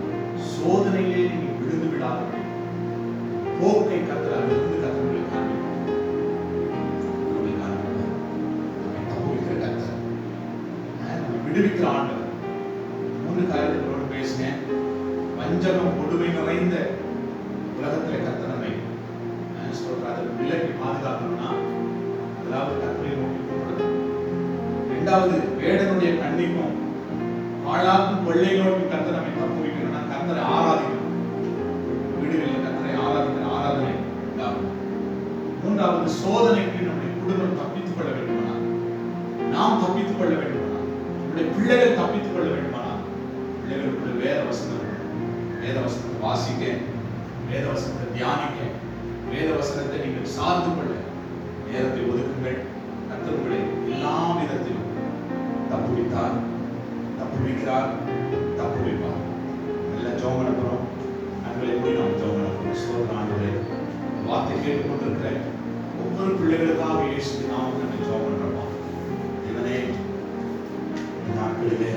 சோதனையிலே நீங்க விழுந்து விடாதபடி போக்கை கர்த்தர் அதிலிருந்து கர்த்தர்களை விடுவிக்கிற ஆண்டவர். 3 காரியங்களோடு பேசினேன். வஞ்சகம் கொடுமை நிறைந்த உலகத்திலே கர்த்தர் நம்மை அதை விலக்கி பாதுகாக்கணும்னா அதாவது கர்த்தரை நோக்கி கூப்பிடுறது. 2வது, வேடனுடைய கண்ணிக்கும் ஆளாக்கும் கொள்ளை நோக்கி கர்த்தர் நம்மை தப்புவிக்கணும்னா கர்த்தரை ஆராதிக்கணும். வீடுகளில் கர்த்தரை ஆராதிக்கிற ஆராதனை உண்டாகும். 3வது, சோதனைக்கு நம்முடைய குடும்பம் தப்பித்துக் கொள்ள வேண்டுமானால், நாம் தப்பித்துக் கொள்ள வேண்டுமானால், நம்முடைய பிள்ளைகள் தப்பித்துக் கொள்ள வேண்டுமானால் பிள்ளைகளுக்குள்ள வேத வசனம், வேத வசனத்தை வாசிக்க, வேத வசனத்தை தியானிக்க, வேத வசனத்தை நீங்கள் சார்ந்து கொள்ள நேரத்தை ஒதுக்குங்கள். கர்த்தர் உங்களை எல்லா விதத்திலும் தப்புவித்தார், தப்புவிக்க இருக்கிறார், தப்புவிப்பார். நல்ல ஜெபம் பண்ண போறோம். கண்களை மூடி நாம் ஜெபம் பண்ண போறோம். ஸ்தோத்திரம் ஆண்டவரே, இந்த வார்த்தை கேட்டுக்கொண்டிருக்கிற ஒவ்வொரு பிள்ளைகளுக்காக இயேசு நாமத்தில் நம்ம ஜெபம் பண்றோம். இவனே இந்த நாட்களிலே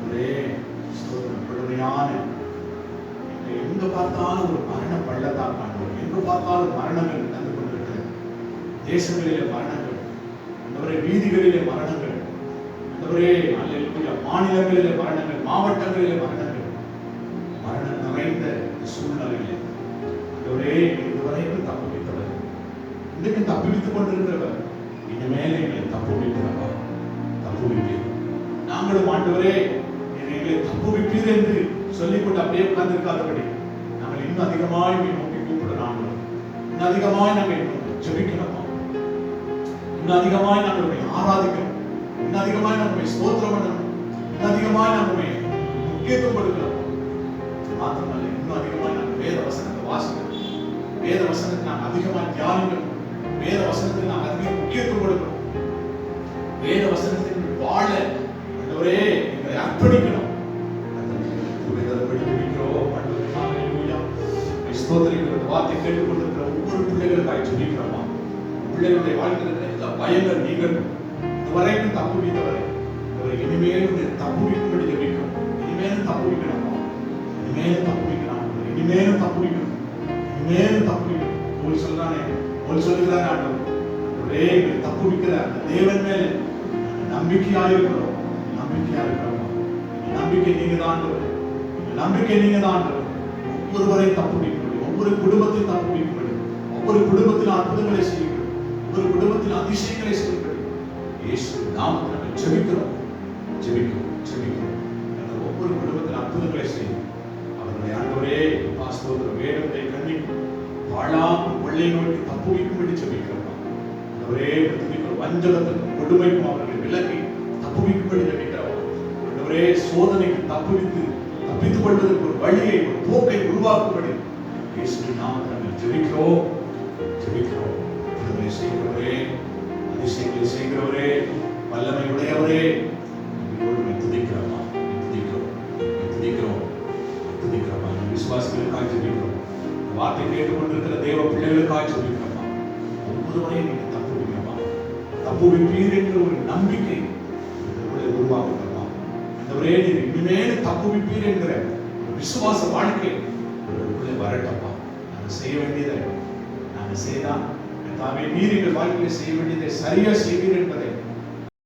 ஒரே ஸ்தோத்திரம் கொடுமையான எங்க பார்த்தாலும் ஒரு மரண பள்ளத்தான் காண்போம். எங்க பார்த்தாலும் மரணங்கள் நடந்து கொண்டிருக்கிறது. தேசங்களிலே மரணங்கள், அந்தவரே வீதிகளிலே மரணங்கள், அந்தவரே அல்லேலூயா மாநிலங்களிலே மரணங்கள், மாவட்டங்களிலே மரணங்கள், மரணம் நிறைந்த சூழ்நிலையிலே அந்தவரே இதுவரைக்கும் தப்புவித்தவர், இன்றைக்கு தப்புவித்துக் கொண்டிருக்கிறவர், இனிமேல் எங்களை தப்புவிக்கிறவர், தப்புவிப்பீர். நாங்களும் ஆண்டவரே எங்களை தப்புவிப்பீர் என்று சொல்லிக்கொண்டு அப்படியே உட்கார்ந்திருக்காதபடி நாங்கள் இன்னும் அதிகமாய் நோக்கி கூப்பிடலாம். இன்னும் அதிகமாய் நாங்கள் ஜெபிக்கணும். இன்னும் அதிகமாய் நாங்கள் ஆராதிக்கணும். இன்னும் அதிகமாய் நாங்கள் ஸ்தோத்திரம் பண்ணணும். இன்னும் அதிகமாய் நாங்கள் முக்கியத்துவம் கொடுக்கணும். மாத்திரமல்ல, இன்னும் அதிகமாய் நாங்கள் வேத வசனத்தை வாசிக்கணும். வேத வசனத்தை நாங்கள் அதிகமாய் தியானிக்கணும். வேத வசனத்துக்கு நாங்கள் அதிக முக்கியத்துவம் கொடுக்கணும். வேத வசனத்தின் வாழ ஒரே எங்களை அர்ப்பணிக்கணும். வார்த்தை கேட்டுக்கொண்டிருக்கிற ஒவ்வொரு பிள்ளைகளுக்காக ஜெபிக்கிறோமா. பிள்ளைகளுடைய வாழ்க்கையில் எல்லா பயங்கள் நீங்கள் இதுவரைக்கும் தப்புவித்தவரை இனிமேலும் தப்புவிக்கும்படி ஜெபிக்கிறோம். இனிமேலும் தப்புவிக்கணுமா, இனிமேலும் தப்புவிக்கலாம், இனிமேலும் தப்புவிக்கணும், இனிமேலும் தப்புவிக்கணும். ஒரு சொல்றானே, ஒரு சொல்லுகிறானே, ஒரே தப்புவிக்கிற அந்த தேவன் மேல நம்பிக்கையாக இருக்கிறோம். நம்பிக்கையாக இருக்கிறோமா. நம்பிக்கை நீங்க தான், நம்பிக்கை நீங்க தான். ஒவ்வொருவரை தப்புவிக்க, ஒவ்வொரு குடும்பத்தில் தப்புவிக்க, ஒவ்வொரு குடும்பத்தில் அற்புதங்களை செய்ய, ஒவ்வொரு குடும்பத்தில் அதிசயங்களை செய்ய இயேசு நாமத்தில் நாங்கள் ஜெபிக்கிறோம், ஜெபிக்கிறோம், ஜெபிக்கிறோம். ஒவ்வொரு குடும்பத்தில் அற்புதங்களை செய்யும். அவர்களை ஆண்டவரே ஸ்தோத்திர வேதத்தை கண்ணிக்கு வாழாமல் கொள்ளை நோக்கி தப்புவிக்கும்படி ஜெபிக்கிறோம். ஆண்டவரே வஞ்சகத்துக்கும் கொடுமைக்கும் அவர்களை விலக்கி தப்புவிக்கும்படி ஜெபிக்கிறோம். ஆண்டவரே சோதனைக்கு தப்பித்துக் கொள்வதற்கு ஒரு வழியை, ஒரு போக்கை உருவாக்கும்படி இயேசுவின் நாமத்தில் நாங்கள் ஜெபிக்கிறோம், ஜெபிக்கிறோம். விடுதலை செய்கிறவரே, அதிசயங்களை செய்கிறவரே, வல்லமை உடையவரே, துதிக்கிறோமா, துதிக்கிறோம், துதிக்கிறோம், துதிக்கிறோமா. விசுவாசிகளுக்காக ஜெபிக்கிறோம். வார்த்தை கேட்டுக்கொண்டிருக்கிற தேவ பிள்ளைகளுக்காக ஜெபிக்கிறோமா. ஒவ்வொருவரையும் நீங்க தப்புவிக்கிறோமா, தப்புவிப்பீர் என்ற ஒரு நம்பிக்கை உருவாக்குகிறோமா. அந்தவரே நீர் இனிமேல் தப்புவிப்பீர் என்கிற விசுவாச வாழ்க்கை வரட்டப்பா. நாங்கள் செய்ய வேண்டியதை நாங்கள் செய்தால் தாவே நீர் எங்கள் வாழ்க்கையை செய்ய வேண்டியதை சரியா செய்வீர் என்பதை